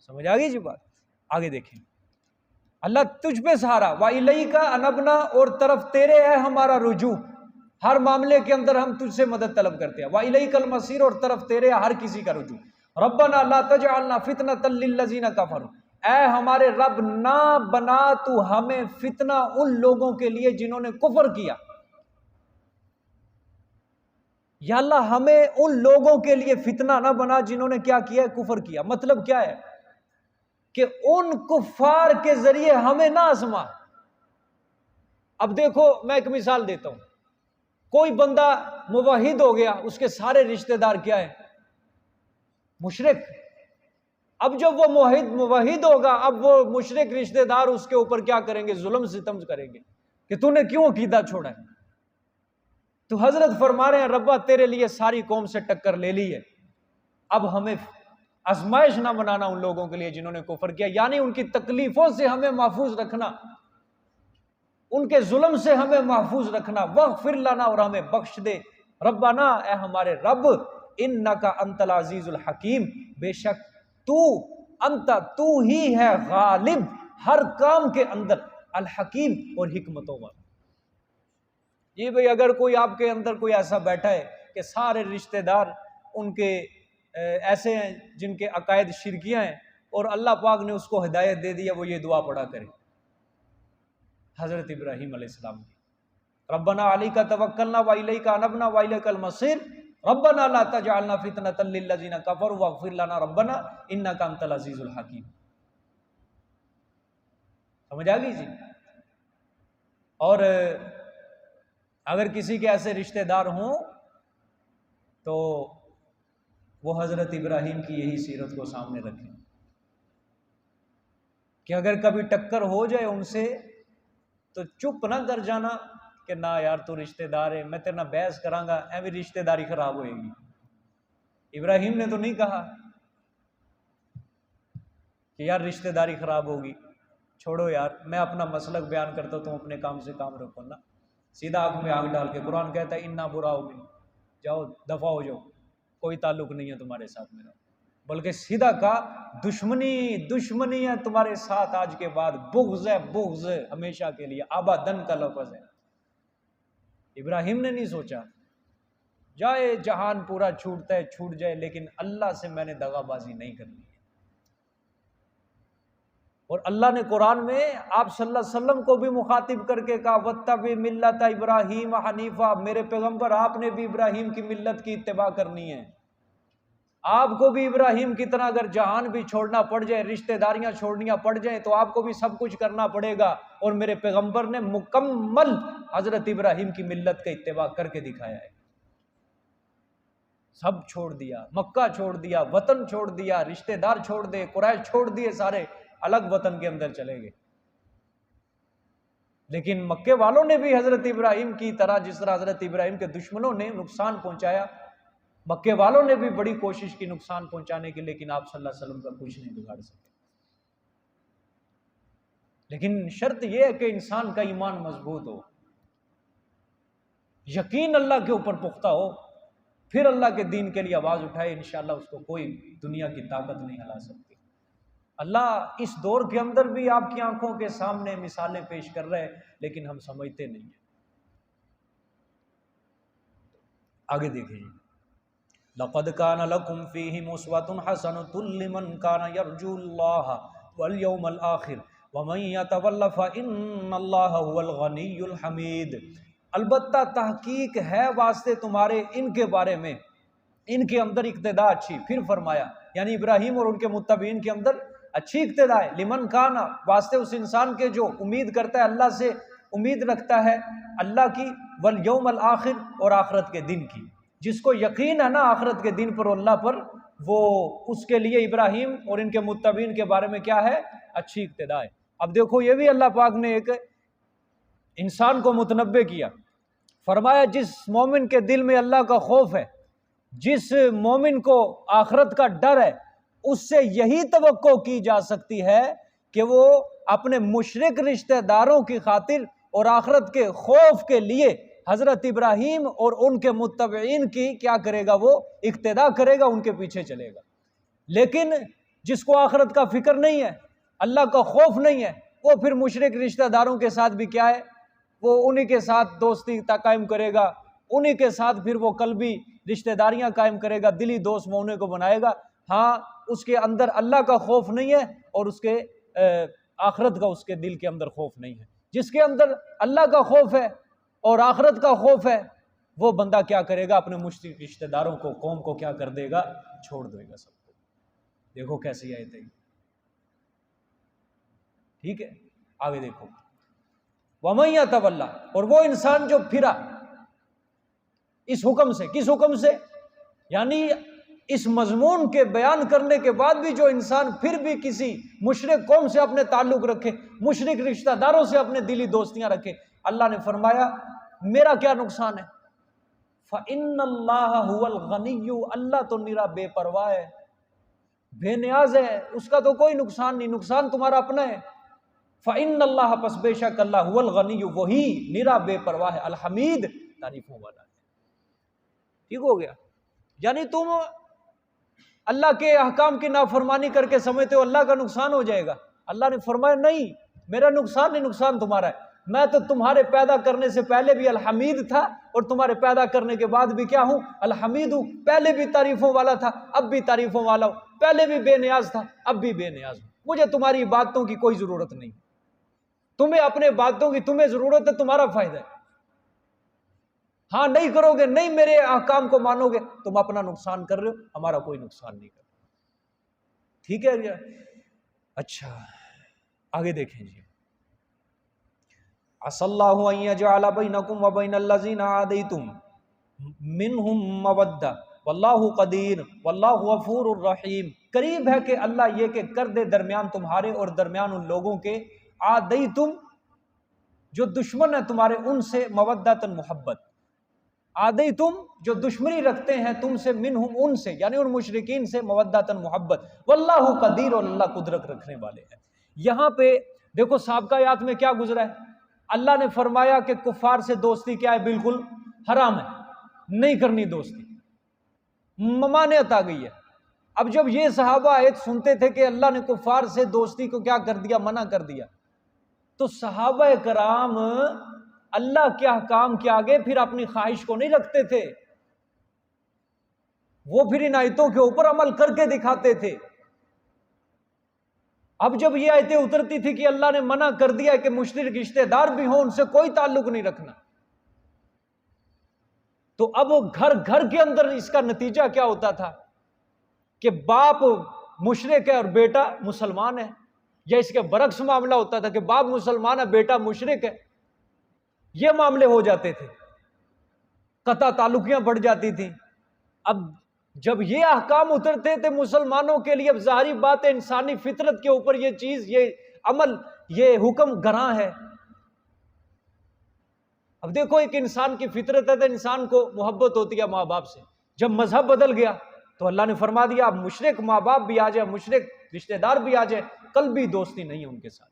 समझ आ गई जी बात? आगे देखें, अल्लाह तुझ पे सहारा, व इलैका अनबना, और तरफ तेरे है हमारा रुजू, हर मामले के अंदर हम तुझसे मदद तलब करते हैं। व इलैकल मसीर, और तरफ तेरे हर किसी का रुजू। रब्बना ला तजअलना फितनतल लिल्लज़ीना कफरू, ऐ हमारे रब ना बना तू हमें फितना उन लोगों के लिए जिन्होंने कुफर किया। या अल्लाह हमें उन लोगों के लिए फितना ना बना जिन्होंने क्या किया है, कुफर किया। मतलब क्या है कि उन कुफार के जरिए हमें ना आजमा। अब देखो मैं एक मिसाल देता हूं, कोई बंदा मुवहिद हो गया, उसके सारे रिश्तेदार क्या है, मुशरिक। अब जब वो मुवहिद होगा, अब वो मुशरिक रिश्तेदार उसके ऊपर क्या करेंगे, जुल्म सितम करेंगे कि तूने क्यों अकीदा छोड़ा है। तो हजरत फरमा रहे हैं रब्बा तेरे लिए सारी कौम से टक्कर ले ली है, अब हमें आजमाइश ना बनाना उन लोगों के लिए जिन्होंने कुफर किया, यानी उनकी तकलीफों से हमें महफूज रखना, उनके जुल्म से हमें महफूज रखना। वग़फ़िर लना, और हमें बख्श दे। रब्बाना, ए हमारे रब, इन्नका अंतल अज़ीज़ुल हकीम, बेशक तू ही है गालिब हर काम के अंदर, अल हकीम, और हिकमतों वाला। ये भाई अगर कोई आपके अंदर कोई ऐसा बैठा है कि सारे रिश्तेदार उनके ऐसे हैं जिनके अकायद शिरकियां हैं और अल्लाह पाक ने उसको हिदायत दे दिया, वो ये दुआ पढ़ा करे हज़रत इब्राहीम अलैहिस्सलाम की, रब्बना अलैका तवक्कलना व इलैका अनबना व इलैकल मसीर, रब्बना ला तजअलना फितनतल लिल्लज़ीना कफरू वग़फ़िर लना रब्बना इन्नका अंतल अज़ीज़ुल हकीम। समझ आ गई जी। और अगर किसी के ऐसे रिश्तेदार हों तो वो हज़रत इब्राहीम की यही सीरत को सामने रखें कि अगर कभी टक्कर हो जाए उनसे तो चुप ना कर जाना कि ना यार तू रिश्तेदार है, मैं तेरे ना बहस करांगा, ऐवी रिश्तेदारी खराब होएगी। इब्राहीम ने तो नहीं कहा कि यार रिश्तेदारी खराब होगी, छोड़ो यार मैं अपना मसलक बयान करता हूँ, तुम अपने काम से काम रखो ना। सीधा आंख में आंख डाल के कुरान कहता है इन्ना बुरा हो गई, जाओ दफा हो जाओ, कोई ताल्लुक नहीं है तुम्हारे साथ मेरा, बल्कि सीधा कहा दुश्मनी है तुम्हारे साथ आज के बाद, बुग़्ज़ है, बुग़्ज़ हमेशा के लिए, आबादन का लफ्ज़ है। इब्राहिम ने नहीं सोचा जाए जहान पूरा छूटता है छूट जाए, लेकिन अल्लाह से मैंने दगाबाजी नहीं करनी है। और अल्लाह ने कुरान में आप सल्लल्लाहु अलैहि वसल्लम को भी मुखातिब करके कहा वत्तबि मिल्लत इब्राहीम हनीफा, मेरे पैगंबर आपने भी इब्राहिम की मिल्लत की इत्तिबा करनी है। आपको भी इब्राहिम की तरह अगर जहान भी छोड़ना पड़ जाए, रिश्तेदारियां छोड़नियां पड़ जाए, तो आपको भी सब कुछ करना पड़ेगा। और मेरे पैगंबर ने मुकम्मल हजरत इब्राहिम की मिल्लत का इत्तिबा करके दिखाया है। सब छोड़ दिया, मक्का छोड़ दिया, वतन छोड़ दिया, रिश्तेदार छोड़ दे, कुरैश छोड़ दिए, सारे अलग वतन के अंदर चले गए। लेकिन मक्के वालों ने भी हजरत इब्राहिम की तरह, जिस तरह हजरत इब्राहिम के दुश्मनों ने नुकसान पहुंचाया, मक्के वालों ने भी बड़ी कोशिश की नुकसान पहुंचाने की, लेकिन आप सल्लल्लाहु अलैहि वसल्लम का कुछ नहीं बिगाड़ सके। लेकिन शर्त यह है कि इंसान का ईमान मजबूत हो, यकीन अल्लाह के ऊपर पुख्ता हो, फिर अल्लाह के दीन के लिए आवाज उठाए, इंशाअल्लाह उसको कोई दुनिया की ताकत नहीं हिला सकती। अल्लाह इस दौर के अंदर भी आपकी आंखों के सामने मिसालें पेश कर रहे हैं, लेकिन हम समझते नहीं है। आगे देखिए, लक़द कान लकुम फ़ीहिम उस्वतुन हसनतुन लिमन कान यरजुल्लाह वल यौमल आखिर वमन यतवल्ला फ़इन्नल्लाहा हुवल गनियुल हमीद। अलबत्ता तहकीक है वास्ते तुम्हारे इनके बारे में, इनके अंदर इक्तदा अच्छी। फिर फरमाया यानी इब्राहिम और उनके मुत्तबीन के अंदर अच्छी इक्तदा है। लिमन काना, वास्ते उस इंसान के जो उम्मीद करता है, अल्लाह से उम्मीद रखता है, अल्लाह की, वल यौमल आखिर, और आखिरत के दिन की। जिसको यकीन है ना आखिरत के दिन पर, अल्लाह पर, वो उसके लिए इब्राहिम और इनके मुत्तबीन के बारे में क्या है, अच्छी इक्तदा है। अब देखो ये भी अल्लाह पाक ने एक इंसान को मुतनब्बे किया, फरमाया जिस मोमिन के दिल में अल्लाह का खौफ है, जिस मोमिन को आखिरत का डर है, उससे यही तवक्को की जा सकती है कि वो अपने मुशरिक रिश्तेदारों की खातिर और आखिरत के खौफ के लिए हजरत इब्राहिम और उनके मुत्तबईन की क्या करेगा, वो इक्तदा करेगा, उनके पीछे चलेगा। लेकिन जिसको आखिरत का फिक्र नहीं है, अल्लाह का खौफ नहीं है, वो फिर मुशरिक रिश्तेदारों के साथ भी क्या है, वो उन्हीं के साथ दोस्ती कायम करेगा, उन्हीं के साथ फिर वो कल्बी रिश्तेदारियां कायम करेगा, दिली दोस्त होने को बनाएगा। हाँ, उसके अंदर अल्लाह का खौफ नहीं है और उसके आखिरत का उसके दिल के अंदर खौफ नहीं है। जिसके अंदर अल्लाह का खौफ है और आखिरत का खौफ है, वो बंदा क्या करेगा, अपने मुश्किल रिश्तेदारों को, कौम को क्या कर देगा, छोड़ देगा सबको। देखो कैसी आयत है, ठीक है। आगे देखो, वमैया तवल्ला, और वो इंसान जो फिरा इस हुक्म से, किस हुक्म से, यानी इस मजमून के बयान करने के बाद भी जो इंसान फिर भी किसी मुशरिक कौम से अपने ताल्लुक रखे, मुशरिक रिश्तेदारों से अपने दिली दोस्तियां रखे, अल्लाह ने फरमाया मेरा क्या नुकसान है? फ़इन्नल्लाह हुवल गनिय्यु, अल्लाह तो निरा बेपरवाह है, बेनियाज है, उसका तो कोई नुकसान नहीं, नुकसान तुम्हारा अपना है। फ़इन्नल्लाह, पस बेशक अल्लाह, हुवल गनिय्यु, वही निरा बेपरवाह है, अल हमीद, तारीफों वाला है। ठीक हो गया? यानी तुम अल्लाह के अहकाम की नाफरमानी करके समझते हो अल्लाह का नुकसान हो जाएगा। अल्लाह ने फरमाया नहीं, मेरा नुकसान नहीं, नुकसान तुम्हारा है। मैं तो तुम्हारे पैदा करने से पहले भी अल हमीद था और तुम्हारे पैदा करने के बाद भी क्या हूं? अल हमीद हूं। पहले भी तारीफों वाला था, अब भी तारीफों वाला हूं। पहले भी बेनियाज था, अब भी बेनियाज हूं। मुझे तुम्हारी बातों की कोई जरूरत नहीं। तुम्हें अपने बातों की तुम्हें जरूरत है, तुम्हारा फायदा है। हाँ, नहीं करोगे, नहीं मेरे अहकाम को मानोगे, तुम अपना नुकसान कर रहे हो, हमारा कोई नुकसान नहीं कर। ठीक है भैया? अच्छा, आगे देखें जी। असल्लाहु अन यजअल बैनकुम व बैनल्लज़ीना आदैतुम मिनहुम मवद्दा वल्लाहु क़दीर वल्लाहु गफूरुर रहीम। करीब है कि अल्लाह ये कि कर दे दरमियान तुम्हारे और दरमियान उन लोगों के, आदैतुम जो दुश्मन है तुम्हारे उनसे, मवद्दतन मोहब्बत, आदई तुम जो दुश्मनी रखते हैं तुमसे, मिनहुम उनसे, यानी उन मुशरिकीन से, मवद्दतन मोहब्बत, वल्लाहु कदीर, और अल्लाह कुदरत रखने वाले हैं। यहां पे देखो साबिक़ा आयत में क्या गुजरा है, अल्लाह ने फरमाया कि कुफार से दोस्ती क्या है, बिल्कुल हराम है, नहीं करनी दोस्ती, ममानियत आ गई है। अब जब ये सहाबा आयत सुनते थे कि अल्लाह ने कुफार से दोस्ती को क्या कर दिया, मना कर दिया, तो सहाबा कराम अल्लाह के अहकाम के आगे फिर अपनी ख्वाहिश को नहीं रखते थे, वो फिर इन आयतों के ऊपर अमल करके दिखाते थे। अब जब ये आयतें उतरती थी कि अल्लाह ने मना कर दिया कि मुश्रिक रिश्तेदार भी हो उनसे कोई ताल्लुक नहीं रखना, तो अब घर घर के अंदर इसका नतीजा क्या होता था कि बाप मुशरिक है और बेटा मुसलमान है, या इसके बरक्स मामला होता था कि बाप मुसलमान है बेटा मुशरिक है। ये मामले हो जाते थे, कता ताल्लुकियां बढ़ जाती थी। अब जब ये अहकाम उतरते थे मुसलमानों के लिए, अब जाहिर बात है इंसानी फितरत के ऊपर ये चीज, ये अमल, ये हुक्म गरां है। अब देखो एक इंसान की फितरत है तो इंसान को मोहब्बत होती है माँ बाप से, जब मजहब बदल गया तो अल्लाह ने फरमा दिया अब मुशरिक माँ बाप भी आ जाए, मुशरिक रिश्तेदार भी आ जाए, कल भी दोस्ती नहीं है उनके साथ।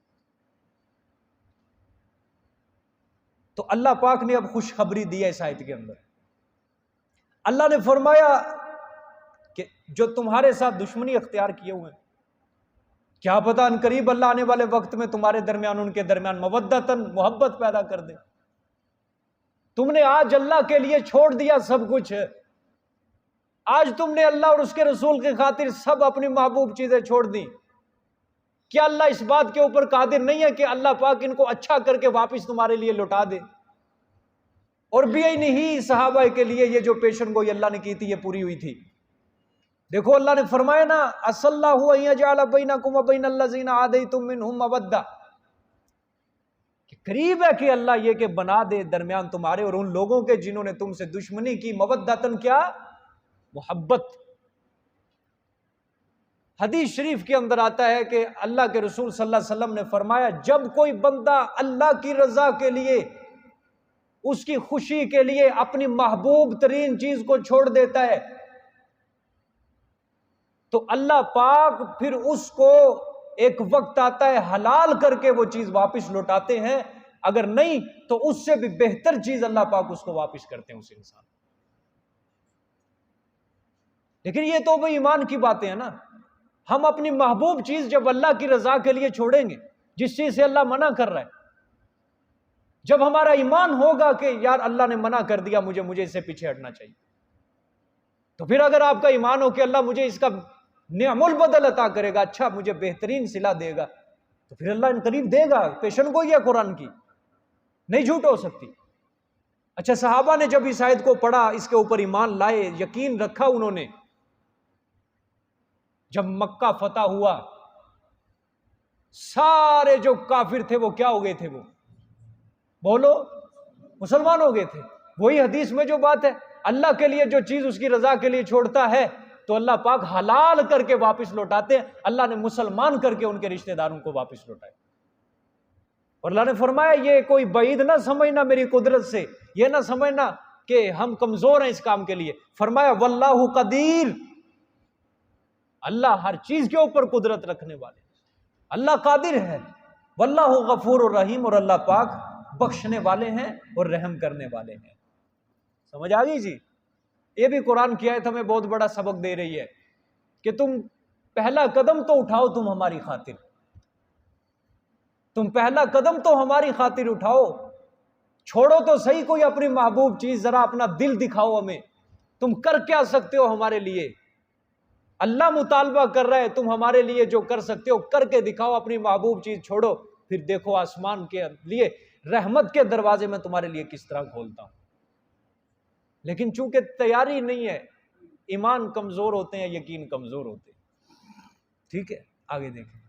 तो अल्लाह पाक ने अब खुशखबरी दी है इस आयत के अंदर। अल्लाह ने फरमाया कि जो तुम्हारे साथ दुश्मनी अख्तियार किए हुए हैं, क्या पता अनकरीब अल्लाह आने वाले वक्त में तुम्हारे दरमियान उनके दरमियान मवद्दतन मोहब्बत पैदा कर दे। तुमने आज अल्लाह के लिए छोड़ दिया सब कुछ, आज तुमने अल्लाह और उसके रसूल की खातिर सब अपनी महबूब चीजें छोड़ दी। क्या अल्लाह इस बात के ऊपर कादिर नहीं है कि अल्लाह पाक इनको अच्छा करके वापस तुम्हारे लिए लौटा दे? और बेईनी सहाबा के लिए ये जो पेशन गोई अल्लाह ने की थी ये पूरी हुई थी। देखो अल्लाह ने फरमाया ना, असल्लाहु अन यजअल बैनकुम व बैनल्लज़ीना आदैतुम मिनहुम मवद्दा, करीब है कि अल्लाह ये कि बना दे दरमियान तुम्हारे और उन लोगों के जिन्होंने तुमसे दुश्मनी की, मवद्दतन क्या, मोहब्बत। हदीस शरीफ के अंदर आता है कि अल्लाह के रसूल सल्लल्लाहु अलैहि वसल्लम ने फरमाया, जब कोई बंदा अल्लाह की रजा के लिए, उसकी खुशी के लिए अपनी महबूब तरीन चीज को छोड़ देता है तो अल्लाह पाक फिर उसको एक वक्त आता है हलाल करके वो चीज वापस लौटाते हैं, अगर नहीं तो उससे भी बेहतर चीज अल्लाह पाक उसको वापस करते हैं उस इंसान। लेकिन ये तो भाई ईमान की बातें हैं ना। हम अपनी महबूब चीज जब अल्लाह की रजा के लिए छोड़ेंगे, जिस चीज से अल्लाह मना कर रहा है, जब हमारा ईमान होगा कि यार अल्लाह ने मना कर दिया, मुझे इससे पीछे हटना चाहिए, तो फिर अगर आपका ईमान हो कि अल्लाह मुझे इसका निअमुल बदल अता करेगा, अच्छा मुझे बेहतरीन सिला देगा, तो फिर अल्लाह इन करीब देगा। पेशन गोई है कुरान की, नहीं झूठ हो सकती। अच्छा, सहाबा ने जब इस आयत को पढ़ा, इसके ऊपर ईमान लाए, यकीन रखा उन्होंने, जब मक्का फतह हुआ सारे जो काफिर थे वो क्या हो गए थे? वो बोलो, मुसलमान हो गए थे। वही हदीस में जो बात है, अल्लाह के लिए जो चीज उसकी रजा के लिए छोड़ता है तो अल्लाह पाक हलाल करके वापस लौटाते हैं। अल्लाह ने मुसलमान करके उनके रिश्तेदारों को वापस लौटाया। और अल्लाह ने फरमाया ये कोई बईद ना समझना मेरी कुदरत से, ये ना समझना कि हम कमजोर हैं इस काम के लिए। फरमाया वल्लाहु कदीर, अल्लाह हर चीज के ऊपर कुदरत रखने वाले, अल्लाह कादिर है। वल्लाहु गफूर रहीम, और अल्लाह पाक बख्शने वाले हैं और रहम करने वाले हैं। समझ आ गई जी। ये भी कुरान की आयत हमें बहुत बड़ा सबक दे रही है कि तुम पहला कदम तो उठाओ, तुम हमारी खातिर, तुम पहला कदम तो हमारी खातिर उठाओ। छोड़ो तो सही कोई अपनी महबूब चीज, जरा अपना दिल दिखाओ हमें, तुम कर क्या सकते हो हमारे लिए। अल्लाह मुतालबा कर रहा है, तुम हमारे लिए जो कर सकते हो करके दिखाओ, अपनी महबूब चीज छोड़ो, फिर देखो आसमान के लिए रहमत के दरवाजे में तुम्हारे लिए किस तरह खोलता हूं। लेकिन चूंकि तैयारी नहीं है, ईमान कमजोर होते हैं, यकीन कमजोर होते हैं। ठीक है, आगे देखें।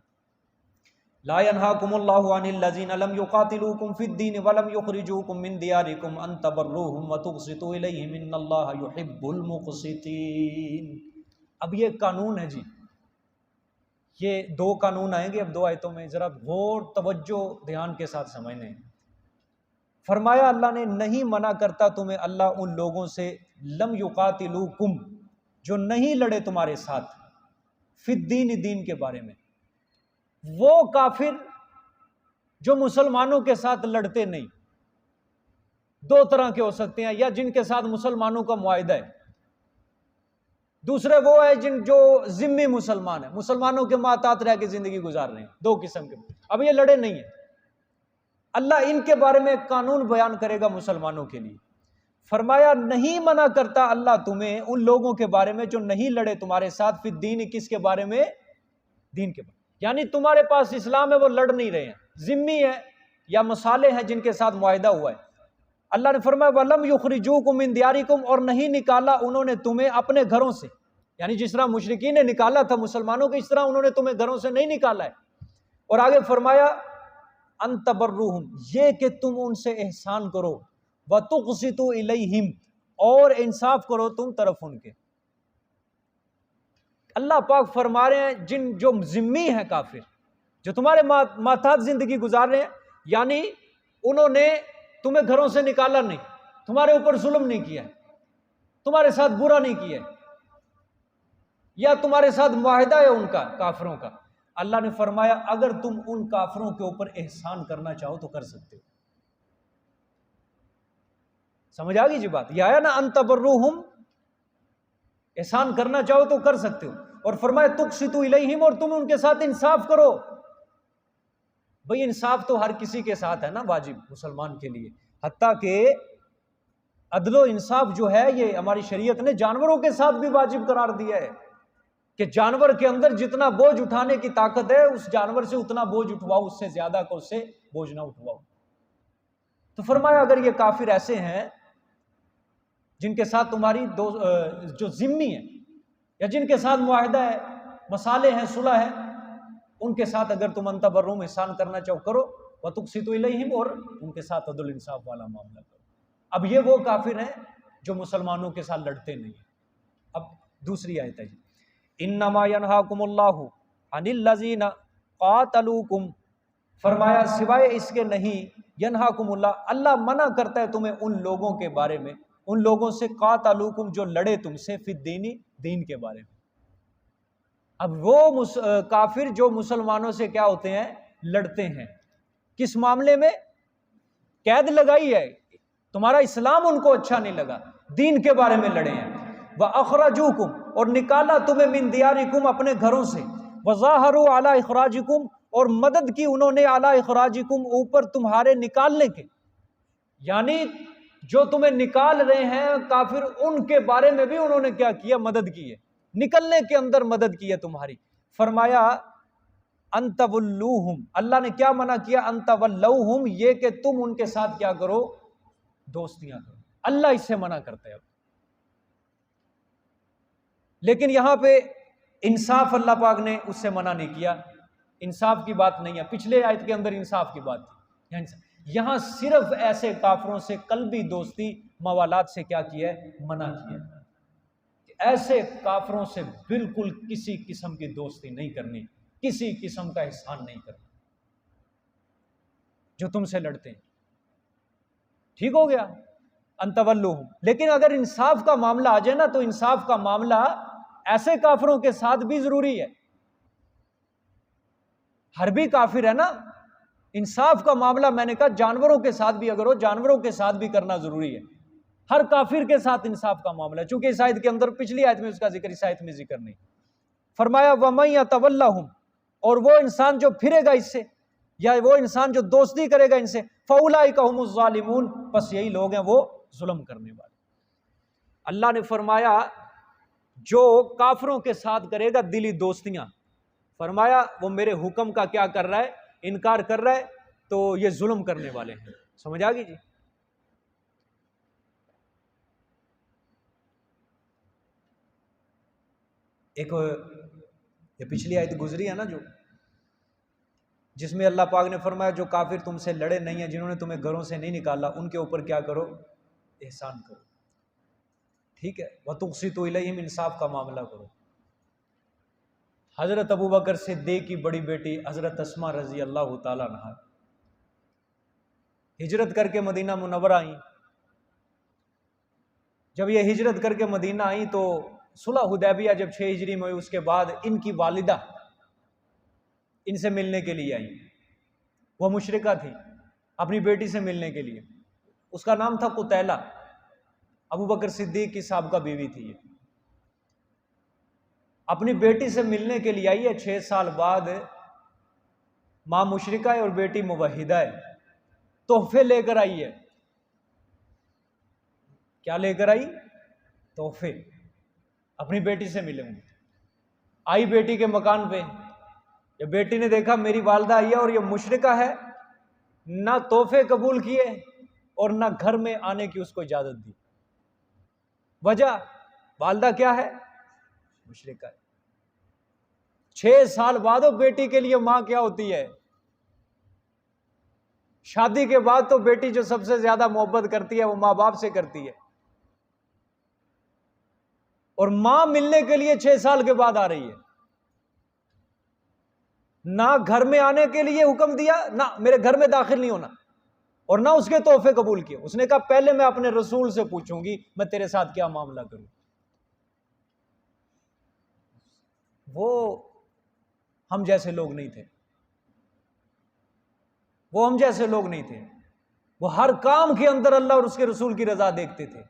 ला यनहाकुमुल्लाहु अनिल लज़ीना लम युकातिलूकुम फिद्दीन व लम युखरिजूकुम मिन दियारिकुम अन तबर्रूहुम व तुक़सितू इलैहिम इन्नल्लाहा युहिब्बुल मुक़सितीन। अब ये कानून है जी, ये दो कानून आएंगे अब दो आयतों में, जरा गौर तवज्जो ध्यान के साथ समझने हैं। फरमाया अल्लाह ने नहीं मना करता तुम्हें अल्लाह उन लोगों से लम युकातिलूकुम, जो नहीं लड़े तुम्हारे साथ, फिद्दीन, दीन के बारे में। वो काफिर जो मुसलमानों के साथ लड़ते नहीं, दो तरह के हो सकते हैं, या जिनके साथ मुसलमानों का मुआहिदा है, दूसरे वो है जो जिम्मी मुसलमान है, मुसलमानों के मातात रह के जिंदगी गुजार रहे हैं, दो किस्म के। अब ये लड़े नहीं है, अल्लाह इनके बारे में कानून बयान करेगा मुसलमानों के लिए। फरमाया नहीं मना करता अल्लाह तुम्हें उन लोगों के बारे में जो नहीं लड़े तुम्हारे साथ, फिर दीन, किसके बारे में, दीन के बारे में। यानी तुम्हारे पास इस्लाम है, वो लड़ नहीं रहे हैं, जिम्मी है या मसाले हैं जिनके साथ मुआहिदा हुआ है। अल्लाह ने फरमाया वलम युखरिजूकुम मिन दियारिकुम, और नहीं निकाला उन्होंने तुम्हें अपने घरों से, यानी जिस तरह मुशरिकीन ने निकाला था मुसलमानों को, इस तरह उन्होंने तुम्हें घरों से नहीं निकाला है। और आगे फरमाया अन तबर्रुहुम, ये कि तुम उनसे एहसान करो, व तुक़सितू इलैहिम, और इंसाफ करो तुम तरफ उनके। अल्लाह पाक फरमा रहे हैं जिन जो जिम्मी है काफिर, जो तुम्हारे मातात जिंदगी गुजार रहे हैं, यानी उन्होंने तुम्हें घरों से निकाला नहीं, तुम्हारे ऊपर जुल्म नहीं किया, तुम्हारे साथ बुरा नहीं किया, या तुम्हारे साथ मुआहिदा है उनका, काफिरों का। अल्लाह ने फरमाया अगर तुम उन काफिरों के ऊपर एहसान करना चाहो तो कर सकते हो। समझ आ गई जी बात, यह आया ना अन तबर्रुहुम, एहसान करना चाहो तो कर सकते हो। और फरमाया तुक़सितू इलैहिम, और तुम उनके साथ इंसाफ करो। भाई इंसाफ तो हर किसी के साथ है ना वाजिब मुसलमान के लिए, हत्ता के अदलो इंसाफ जो है ये हमारी शरीयत ने जानवरों के साथ भी वाजिब करार दिया है कि जानवर के अंदर जितना बोझ उठाने की ताकत है उस जानवर से उतना बोझ उठवाओ, उससे ज्यादा को उससे बोझ ना उठवाओ। तो फरमाया अगर ये काफिर ऐसे हैं जिनके साथ तुम्हारी जो जिम्मी है या जिनके साथ मुआहिदा है, मसाले हैं, सुलह है, उनके साथ अगर तुम अंतबर्रुम एहसान करना चाहो करो, व तुक़सितू इलैहिम, और उनके साथ अदल इंसाफ वाला मामला करो। अब ये वो काफिर हैं जो मुसलमानों के साथ लड़ते नहीं। अब दूसरी आयत है, इन्नमा यनहाकुमुल्लाहु अनिल लज़ीना क़ातलूकुम, फरमाया सिवाय इसके नहीं, यनहाकुमुल्लाह, अल्लाह मना करता है तुम्हें उन लोगों के बारे में, उन लोगों से क़ातलूकुम जो लड़े तुमसे, फिद्दीनी, दीन के बारे में। अब वो काफिर जो मुसलमानों से क्या होते हैं, लड़ते हैं, किस मामले में, कैद लगाई है, तुम्हारा इस्लाम उनको अच्छा नहीं लगा, दीन के बारे में लड़े हैं। व अखरजूकुम, और निकाला तुम्हें मिन दियारिकुम, अपने घरों से, व ज़ाहरू अला इखराजिकुम, और मदद की उन्होंने अला इखराजिकुम, ऊपर तुम्हारे निकालने के, यानी जो तुम्हें निकाल रहे हैं काफिर, उनके बारे में भी उन्होंने क्या किया, मदद की है, निकलने के अंदर मदद की है तुम्हारी। फरमाया अंतवल्लूहुम, अल्लाह ने क्या मना किया, अंतवल्लूहुम, ये कि तुम उनके साथ क्या करो, दोस्तियां करो। अल्लाह इससे मना करता है। लेकिन यहां पे इंसाफ अल्लाह पाक ने उससे मना नहीं किया, इंसाफ की बात नहीं है, पिछले आयत के अंदर इंसाफ की बात थी, यहां सिर्फ ऐसे काफिरों से कल्बी दोस्ती, मवालात से क्या किया है, मना किया। ऐसे काफरों से बिल्कुल किसी किस्म की दोस्ती नहीं करनी, किसी किस्म का एहसान नहीं करना जो तुमसे लड़ते हैं। ठीक हो गया, अंतवल्लुहुम। लेकिन अगर इंसाफ का मामला आ जाए ना, तो इंसाफ का मामला ऐसे काफिरों के साथ भी जरूरी है। हर भी काफिर है ना, इंसाफ का मामला मैंने कहा जानवरों के साथ भी अगर हो, जानवरों के साथ भी करना जरूरी है। हर काफिर के साथ इंसाफ का मामला है, चूंकि इस आयत के अंदर पिछली आयत में उसका जिक्र, इस आयत में जिक्र नहीं। फरमाया वमन यतवल्लहुम, और वो इंसान जो फिरेगा इससे, या वो इंसान जो दोस्ती करेगा इनसे, फउलाइका हुमुज़ ज़ालिमून, बस यही लोग हैं वो जुल्म करने वाले। अल्लाह ने फरमाया जो काफिरों के साथ करेगा दिली दोस्तियां, फरमाया वो मेरे हुक्म का क्या कर रहा है, इनकार कर रहा है, तो ये जुल्म करने वाले हैं। समझ आ गई जी। एक ये पिछली आयत गुजरी है ना, जो जिसमें अल्लाह पाक ने फरमाया जो काफिर तुमसे लड़े नहीं है, जिन्होंने तुम्हें घरों से नहीं निकाला, उनके ऊपर क्या करो, एहसान करो। ठीक है, वतुक़सितू इलैहिम, इंसाफ का मामला करो। हजरत अबू बकर सिद्दीक़ की बड़ी बेटी हजरत अस्मा रजी अल्लाह ताला अन्हा हिजरत करके मदीना मुनव्वरा आई। जब ये हिजरत करके मदीना आई तो सुलह हुदैबिया जब 6 हिजरी में हुई, उसके बाद इनकी वालिदा इनसे मिलने के लिए आई। वह मुशरिका थी, अपनी बेटी से मिलने के लिए। उसका नाम था कुतैला, अबू बकर सिद्दीक की साहबका बीवी थी। ये अपनी बेटी से मिलने के लिए आई है 6 साल बाद। मां मुशरिका है और बेटी मुवहिदा है, तोहफे लेकर आई है। क्या लेकर आई? तोहफे। अपनी बेटी से मिलूंगी। आई बेटी के मकान पे, ये बेटी ने देखा मेरी वालदा आई है और ये मुशरिका है, ना तोहफे कबूल किए और ना घर में आने की उसको इजाजत दी। वजह, वालदा क्या है? मुशरिका है। 6 साल बाद वो बेटी के लिए मां क्या होती है? शादी के बाद तो बेटी जो सबसे ज्यादा मोहब्बत करती है वो मां बाप से करती है, और मां मिलने के लिए 6 साल के बाद आ रही है। ना घर में आने के लिए हुक्म दिया, ना मेरे घर में दाखिल नहीं होना, और ना उसके तोहफे कबूल किए। उसने कहा पहले मैं अपने रसूल से पूछूंगी मैं तेरे साथ क्या मामला करूं। वो हम जैसे लोग नहीं थे, वो हम जैसे लोग नहीं थे। वो हर काम के अंदर अल्लाह और उसके रसूल की रजा देखते थे।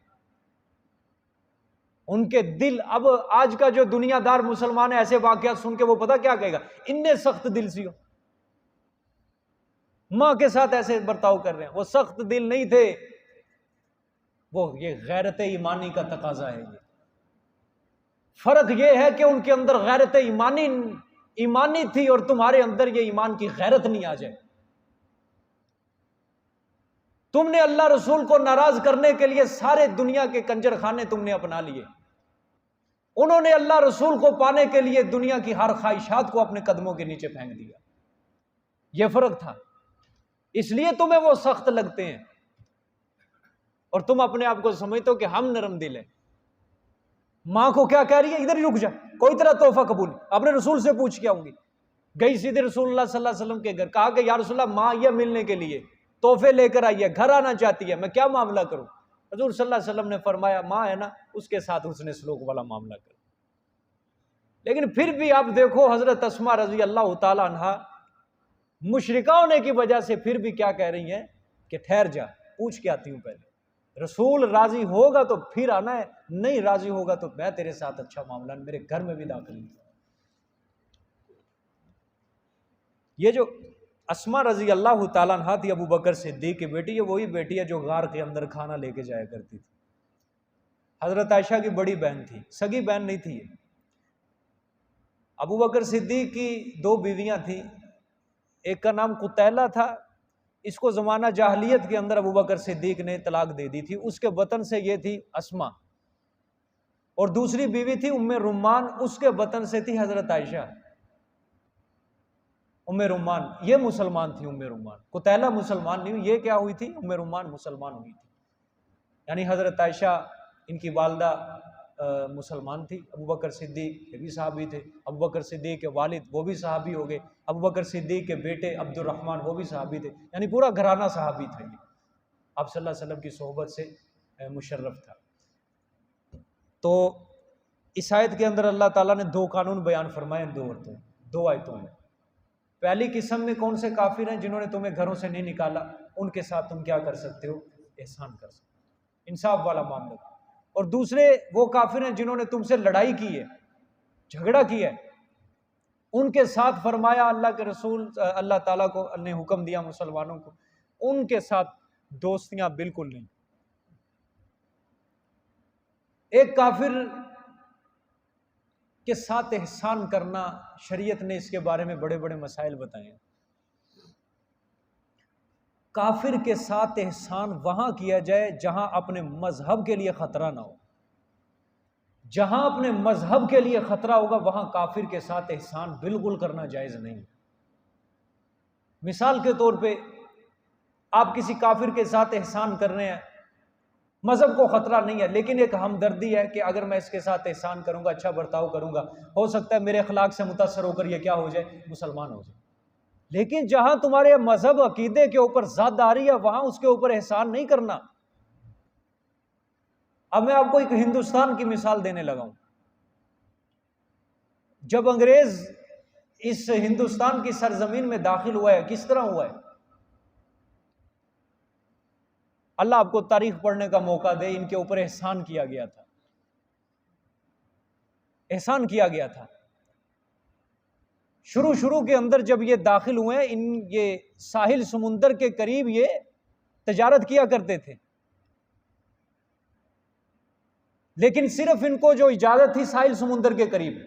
उनके दिल, अब आज का जो दुनियादार मुसलमान है ऐसे वाकयात सुन के वो पता क्या कहेगा, इन्ने सख्त दिल सी हो, मां के साथ ऐसे बर्ताव कर रहे हैं। वो सख्त दिल नहीं थे, वो ये गैरत ईमानी का तकाजा है। ये फर्क ये है कि उनके अंदर गैरत ईमानी थी और तुम्हारे अंदर ये ईमान की गैरत नहीं आ जाए। तुमने अल्लाह रसूल को नाराज करने के लिए सारे दुनिया के कंजर खाने तुमने अपना लिए। उन्होंने अल्लाह रसूल को पाने के लिए दुनिया की हर ख्वाहिशात को अपने कदमों के नीचे फेंक दिया। यह फर्क था, इसलिए तुम्हें वो सख्त लगते हैं और तुम अपने आप को समझते हो कि हम नरम दिल हैं। मां को क्या कह रही है, इधर ही रुक जा, कोई तरह तोहफा कबूल, अपने रसूल से पूछ के आऊंगी। गई सीधे रसूलुल्लाह सल्लल्लाहु अलैहि वसल्लम के घर, कहा कि या रसूलल्लाह मां यह मिलने के लिए तोहफे लेकर आई है, घर आना चाहती है, मैं क्या मामला करूं? हजूर सल्लल्लाहु अलैहि वसल्लम ने फरमाया मां है ना, उसके साथ उसने सलूक वाला मामला कर। लेकिन फिर भी आप देखो हजरत अस्मा रजी अल्लाह ताला अन्हा मुशरिका होने की वजह से फिर भी क्या कह रही हैं कि ठहर जा, पूछ के आती हूं पहले। रसूल राजी होगा तो फिर आना है, नहीं राजी होगा तो मैं तेरे साथ अच्छा मामला, मेरे घर में भी दाखिल नहीं। ये जो अस्मा रजी अल्लाह ताला अन्हा थी अबू बकर सिद्दीक की बेटी, ये वही बेटी है जो गार के अंदर खाना लेके जाया करती थी। हजरत आयशा की बड़ी बहन थी, सगी बहन नहीं थी। अबू बकर सिद्दीक की 2 बीवियां थी, एक का नाम कुतैला था, इसको जमाना जाहलियत के अंदर अबू बकर सिद्दीक ने तलाक दे दी थी, उसके वतन से ये थी अस्मा। और दूसरी बीवी थी उम्मे रुम्मान, उसके वतन से थी हजरत आयशा। उम्मे रुम्मान ये मुसलमान थी, उम्मे रुम्मान, कुतैला मुसलमान नहीं हुई, ये क्या हुई थी, उम्मे रुम्मान मुसलमान हुई थी। यानी हजरत आयशा इनकी वालदा मुसलमान थी। अबू बकर सिद्दीक ये भी सहाबी थे, अबू बकर सिद्दीक के वालिद वो भी सहाबी हो गए, अबू बकर सिद्दीक के बेटे अब्दुर्रहमान वो भी सहाबी थे, यानी पूरा घराना सहाबी था। ये आप सल्लल्लाहु अलैहि वसल्लम की सोहबत से मुशर्रफ था। तो इस आयत के अंदर अल्लाह ताला ने दो कानून बयान फरमाए दो आयतों में। पहली किस्म में कौन से काफिर हैं जिन्होंने तुम्हें घरों से नहीं निकाला, उनके साथ तुम क्या कर सकते हो, एहसान कर सकते हो, इंसाफ वाला मामला। और दूसरे वो काफिर हैं जिन्होंने तुमसे लड़ाई की है, झगड़ा किया है, उनके साथ फरमाया अल्लाह के रसूल अल्लाह ताला को ने हुक्म दिया मुसलमानों को, उनके साथ दोस्तियां बिल्कुल नहीं। एक काफिर के साथ एहसान करना, शरीयत ने इसके बारे में बड़े बड़े मसाइल बताए हैं। काफिर के साथ एहसान वहां किया जाए जहां अपने मजहब के लिए खतरा ना हो। जहां अपने मजहब के लिए खतरा होगा वहां काफिर के साथ एहसान बिल्कुल करना जायज नहीं। मिसाल के तौर पे आप किसी काफिर के साथ एहसान कर रहे हैं, मजहब को खतरा नहीं है, लेकिन एक हमदर्दी है कि अगर मैं इसके साथ एहसान करूंगा, अच्छा बर्ताव करूंगा, हो सकता है मेरे अखलाक से मुतासर होकर यह क्या हो जाए, मुसलमान हो जाए। लेकिन जहां तुम्हारे मजहब अकीदे के ऊपर ज़द आ रही है वहां उसके ऊपर एहसान नहीं करना। अब मैं आपको एक हिंदुस्तान की मिसाल देने लगा हूं। जब अंग्रेज इस हिंदुस्तान की सरजमीन में दाखिल हुआ है, किस तरह हुआ है? अल्लाह आपको तारीख पढ़ने का मौका दे, इनके ऊपर एहसान किया गया था, एहसान किया गया था। शुरू के अंदर जब ये दाखिल हुए, ये साहिल समुंदर के करीब ये तजारत किया करते थे, लेकिन सिर्फ इनको जो इजाजत थी साहिल समुंदर के करीब,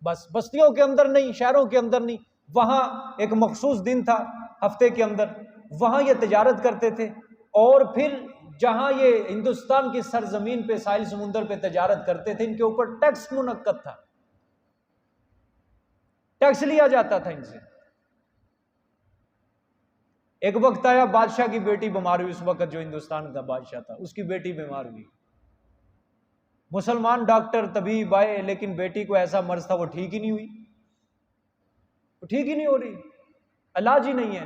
बस बस्तियों के अंदर नहीं, शहरों के अंदर नहीं। वहां एक मखसूस दिन था हफ्ते के अंदर, वहां ये तजारत करते थे। और फिर जहां ये हिंदुस्तान की सरजमीन पे साहिल समुंदर पे तजारत करते थे, इनके ऊपर टैक्स मुनक्कद था, टैक्स लिया जाता था इनसे। एक वक्त आया बादशाह की बेटी बीमार हुई, उस वक्त जो हिंदुस्तान का बादशाह था उसकी बेटी बीमार हुई। मुसलमान डॉक्टर तबीब आए, लेकिन बेटी को ऐसा मर्ज था वो ठीक ही नहीं हुई, वो ठीक ही नहीं हो रही, इलाज ही नहीं है।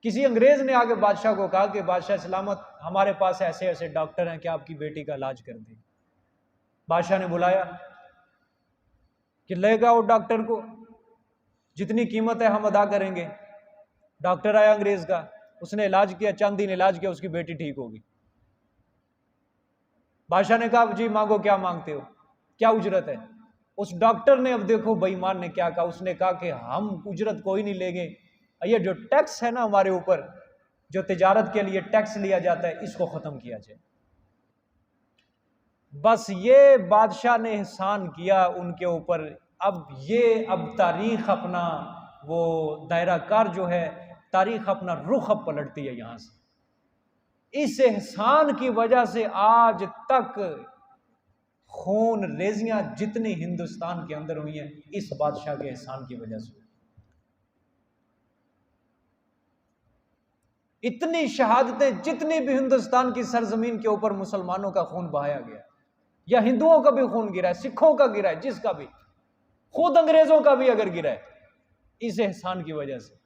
किसी अंग्रेज ने आके बादशाह को कहा कि बादशाह सलामत, हमारे पास ऐसे ऐसे डॉक्टर हैं कि आपकी बेटी का इलाज कर दें। बादशाह ने बुलाया कि लेगा वो डॉक्टर को, जितनी कीमत है हम अदा करेंगे। डॉक्टर आया अंग्रेज का, उसने इलाज किया, चंद दिन इलाज किया, उसकी बेटी ठीक होगी। बादशाह ने कहा जी मांगो, क्या मांगते हो, क्या उजरत है? उस डॉक्टर ने, अब देखो बेईमान ने क्या कहा, उसने कहा कि हम उजरत कोई नहीं लेंगे, ये जो टैक्स है ना हमारे ऊपर, जो तिजारत के लिए टैक्स लिया जाता है, इसको खत्म किया जाए। बस ये बादशाह ने एहसान किया उनके ऊपर। अब तारीख अपना वो दायरा कार जो है, तारीख अपना रुख अब पलटती है यहां से। इस एहसान की वजह से आज तक खून रेजियां जितनी हिंदुस्तान के अंदर हुई हैं, इस बादशाह के एहसान की वजह से। इतनी शहादतें जितनी भी हिंदुस्तान की सरजमीन के ऊपर मुसलमानों का खून बहाया गया, या हिंदुओं का भी खून गिरा है, सिखों का गिरा है, जिसका भी, खुद अंग्रेजों का भी अगर गिरा है, इस एहसान की वजह से।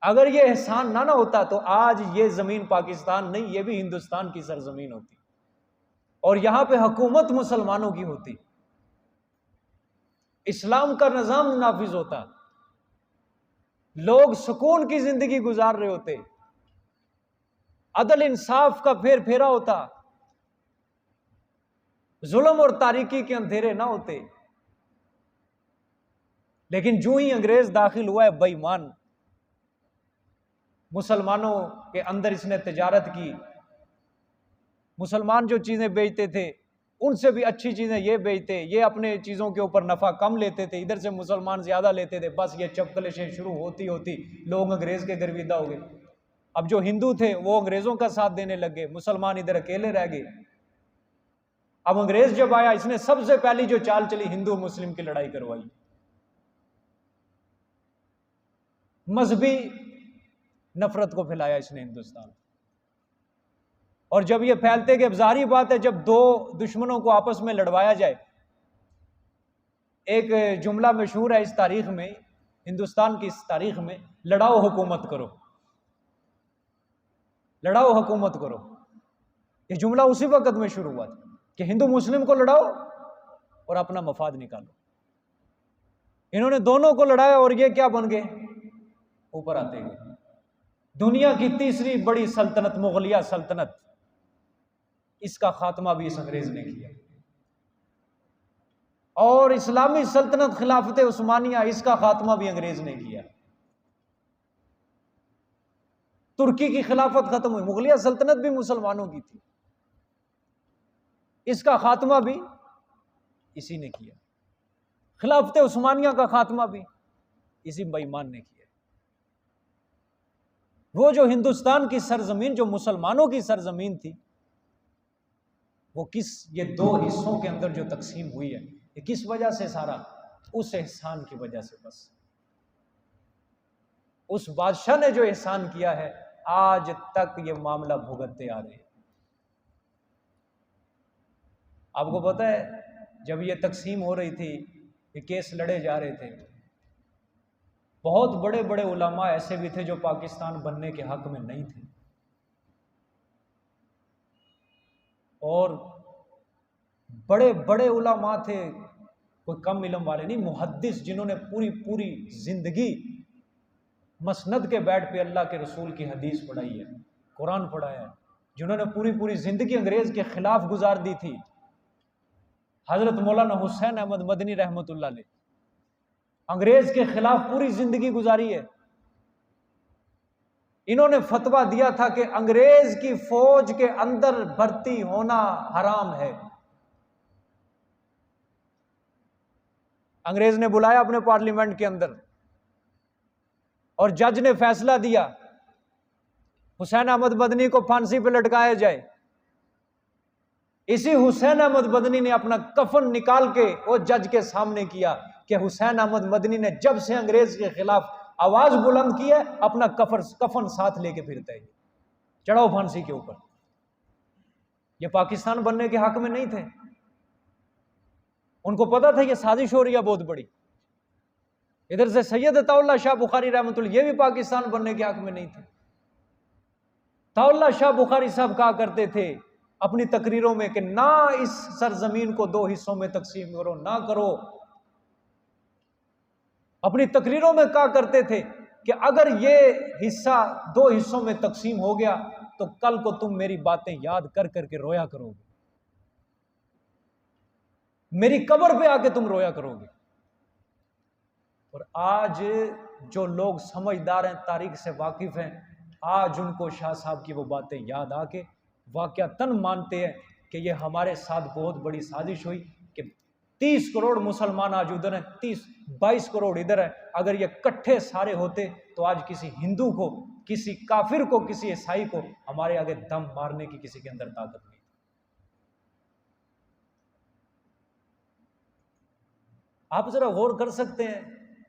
अगर ये एहसान ना होता तो आज ये जमीन पाकिस्तान नहीं, ये भी हिंदुस्तान की सरजमीन होती, और यहां पे हुकूमत मुसलमानों की होती, इस्लाम का निजाम नाफिज होता, लोग सुकून की जिंदगी गुजार रहे होते, अदल इंसाफ का फेर फेरा होता, जुल्म और तारीकी के अंधेरे ना होते। लेकिन जो ही अंग्रेज दाखिल हुआ है, बेईमान, मुसलमानों के अंदर इसने तिजारत की। मुसलमान जो चीजें बेचते थे उनसे भी अच्छी चीजें ये बेचते, ये अपने चीजों के ऊपर नफा कम लेते थे, इधर से मुसलमान ज्यादा लेते थे। बस ये चपकलेशें शुरू होती होती लोग अंग्रेज के गर्विदा हो गए। अब जो हिंदू थे वो अंग्रेजों का साथ देने लगे, मुसलमान इधर अकेले रह गए। अब अंग्रेज जब आया, इसने सबसे पहली जो चाल चली, हिंदू मुस्लिम की लड़ाई करवाई, मजहबी नफरत को फैलाया इसने हिंदुस्तान। और जब ये फैलते कि अब ज़ाहिर बात है जब दो दुश्मनों को आपस में लड़वाया जाए, एक जुमला मशहूर है इस तारीख में, हिंदुस्तान की इस तारीख में, लड़ाओ हुकूमत करो, लड़ाओ हुकूमत करो। ये जुमला उसी वक्त में शुरू हुआ था कि हिंदू मुस्लिम को लड़ाओ और अपना मफाद निकालो। इन्होंने दोनों को लड़ाया और ये क्या बन गए, ऊपर आते गए। दुनिया की तीसरी बड़ी सल्तनत मुगलिया सल्तनत, इसका खात्मा भी इस अंग्रेज ने किया। और इस्लामी सल्तनत खिलाफत उस्मानिया, इसका खात्मा भी अंग्रेज ने किया। तुर्की की खिलाफत खत्म हुई, मुगलिया सल्तनत भी मुसलमानों की थी, इसका खात्मा भी इसी ने किया। खिलाफत उस्मानिया का खात्मा भी इसी बेईमान ने किया। वो जो हिंदुस्तान की सरजमीन, जो मुसलमानों की सरजमीन थी, वो ये दो हिस्सों के अंदर जो तकसीम हुई है, ये किस वजह से? सारा उस एहसान की वजह से। बस उस बादशाह ने जो एहसान किया है, आज तक ये मामला भुगतते आ रहे हैं। आपको पता है जब ये तकसीम हो रही थी, ये केस लड़े जा रहे थे, बहुत बड़े बड़े उलमा ऐसे भी थे जो पाकिस्तान बनने के हक में नहीं थे, और बड़े बड़े उलमा थे, कोई कम इल्म वाले नहीं, मुहद्दिस, जिन्होंने पूरी पूरी जिंदगी मसनद के बेड पे अल्लाह के रसूल की हदीस पढ़ाई है, कुरान पढ़ाया है, जिन्होंने पूरी पूरी जिंदगी अंग्रेज के खिलाफ गुजार दी थी। हजरत मौलाना हुसैन अहमद मदनी रहमतुल्लाह अलैह, अंग्रेज के खिलाफ पूरी जिंदगी गुजारी है। इन्होंने फतवा दिया था कि अंग्रेज की फौज के अंदर भर्ती होना हराम है। अंग्रेज ने बुलाया अपने पार्लियामेंट के अंदर और जज ने फैसला दिया हुसैन अहमद मदनी को फांसी पर लटकाया जाए। इसी हुसैन अहमद मदनी ने अपना कफन निकाल के वो जज के सामने किया कि हुसैन अहमद मदनी ने जब से अंग्रेज के खिलाफ आवाज बुलंद की है, अपना कफन साथ लेके फिरता है, चढ़ाओ फांसी के ऊपर। ये पाकिस्तान बनने के हक में नहीं थे, उनको पता था ये साजिश हो रही है बहुत बड़ी। इधर से सैयद अताउल्लाह शाह बुखारी रहमतुल्लाह, ये भी पाकिस्तान बनने के हक में नहीं थे। अताउल्लाह शाह बुखारी साहब कहा करते थे अपनी तकरीरों में कि ना इस सरजमीन को दो हिस्सों में तकसीम करो, ना करो। अपनी तकरीरों में कहा करते थे कि अगर ये हिस्सा दो हिस्सों में तकसीम हो गया तो कल को तुम मेरी बातें याद कर करके रोया करोगे, मेरी कब्र पे आके तुम रोया करोगे। और आज जो लोग समझदार हैं, तारीख से वाकिफ हैं, आज उनको शाह साहब की वो बातें याद आके वाकयातन मानते हैं कि ये हमारे साथ बहुत बड़ी साजिश हुई कि 30 करोड़ मुसलमान आज उधर हैं, 22 करोड़ इधर है। अगर ये इकट्ठे सारे होते तो आज किसी हिंदू को, किसी काफिर को, किसी ईसाई को हमारे आगे दम मारने की किसी के अंदर ताकत नहीं। आप जरा गौर कर सकते हैं,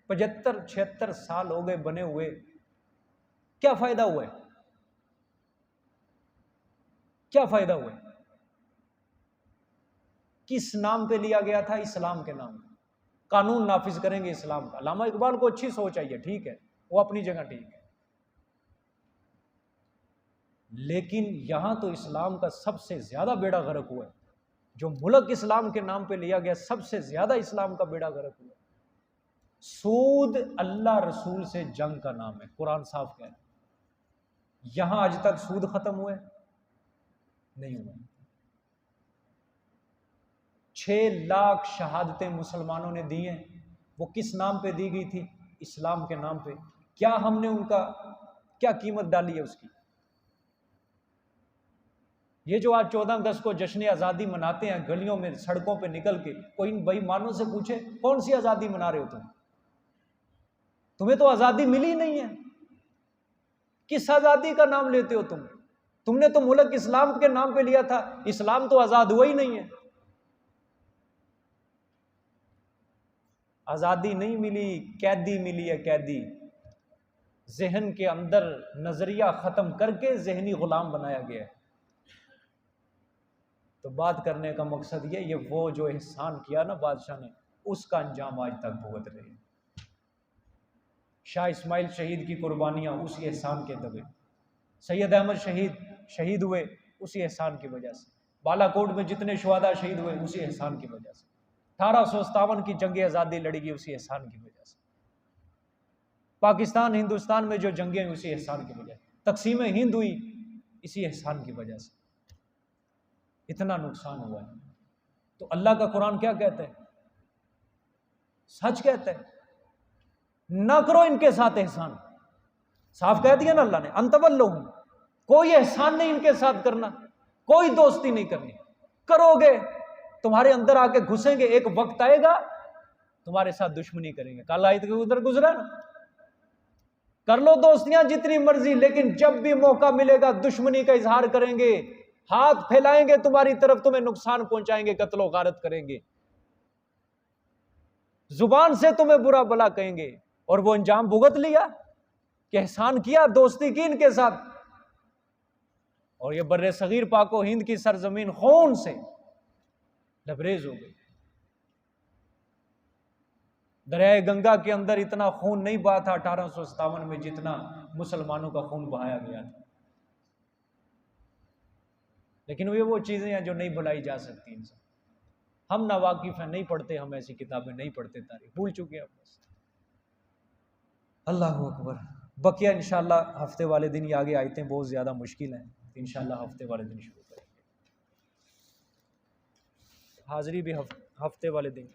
75-76 साल हो गए बने हुए, क्या फायदा हुआ है? क्या फायदा हुआ है? किस नाम पे लिया गया था? इस्लाम के नाम पे। कानून नाफिज करेंगे इस्लाम का। अल्लामा इकबाल को अच्छी सोच आई है, ठीक है, वो अपनी जगह ठीक है, लेकिन यहां तो इस्लाम का सबसे ज्यादा बेड़ा गर्क हुआ है। जो मुल्क इस्लाम के नाम पे लिया गया, सबसे ज्यादा इस्लाम का बेड़ा गर्क हुआ। सूद अल्लाह रसूल से जंग का नाम है, कुरान साफ कह रहा है। यहां आज तक सूद खत्म हुए नहीं हुआ। 6 लाख शहादतें मुसलमानों ने दी हैं, वो किस नाम पे दी गई थी? इस्लाम के नाम पे। क्या हमने उनका क्या कीमत डाली है उसकी? ये जो आज 14 अगस्त को जश्न आज़ादी मनाते हैं गलियों में, सड़कों पे निकल के, कोई इन बेईमानों से पूछे कौन सी आज़ादी मना रहे हो तुम? तुम्हें तो आज़ादी मिली ही नहीं है, किस आज़ादी का नाम लेते हो तुम? तुमने तो मुल्क इस्लाम के नाम पे लिया था, इस्लाम तो आज़ाद हुआ ही नहीं है। आज़ादी नहीं मिली, कैदी मिली है, कैदी। जहन के अंदर नजरिया खत्म करके जहनी गुलाम बनाया गया है। तो बात करने का मकसद ये वो जो एहसान किया ना बादशाह ने, उसका अंजाम आज तक भुगत रहे हैं। शाह इस्माइल शहीद की कुर्बानियाँ उसी एहसान के दबे, सैयद अहमद शहीद हुए उसी एहसान की वजह से, बालाकोट में जितने शुहदा शहीद हुए उसी एहसान की वजह से, 1857 की जंग आज़ादी लड़ी गई उसी एहसान की वजह से, पाकिस्तान हिंदुस्तान में जो जंगें उसी एहसान की वजह, तकसीम हिंद हुई इसी एहसान की वजह से, इतना नुकसान हुआ है। तो अल्लाह का कुरान क्या कहता है? सच कहता है, ना करो इनके साथ एहसान। साफ कह दिया ना अल्लाह ने, अंतवल्लहुम, कोई एहसान नहीं इनके साथ करना, कोई दोस्ती नहीं करनी। करोगे तुम्हारे अंदर आके घुसेंगे, एक वक्त आएगा तुम्हारे साथ दुश्मनी करेंगे। कल आयत के उधर गुजरा ना, कर लो दोस्तियां जितनी मर्जी, लेकिन जब भी मौका मिलेगा दुश्मनी का इजहार करेंगे, हाथ फैलाएंगे तुम्हारी तरफ, तुम्हें नुकसान पहुंचाएंगे, कत्लो गारत करेंगे, जुबान से तुम्हें बुरा भला कहेंगे। और वो अंजाम भुगत लिया कि एहसान किया, दोस्ती की इनके साथ, और ये बर्रे सगीर पाको हिंद की सरजमीन खून से लबरेज हो गई। दरियाए गंगा के अंदर इतना खून नहीं बहा था 1857 में जितना मुसलमानों का खून बहाया गया था। लेकिन वो चीजें हैं जो नहीं भुलाई जा सकती इंसान। हम ना वाकिफ हैं, नहीं पढ़ते, हम ऐसी किताबें नहीं पढ़ते, तारीख भूल चुके हैं बस। अल्लाह अकबर। बकिया इंशाल्लाह हफ्ते वाले दिन, ये आगे आयतें बहुत ज़्यादा मुश्किल हैं, इंशाल्लाह हफ्ते वाले दिन शुरू करेंगे। हाजिरी भी हफ्ते वाले दिन।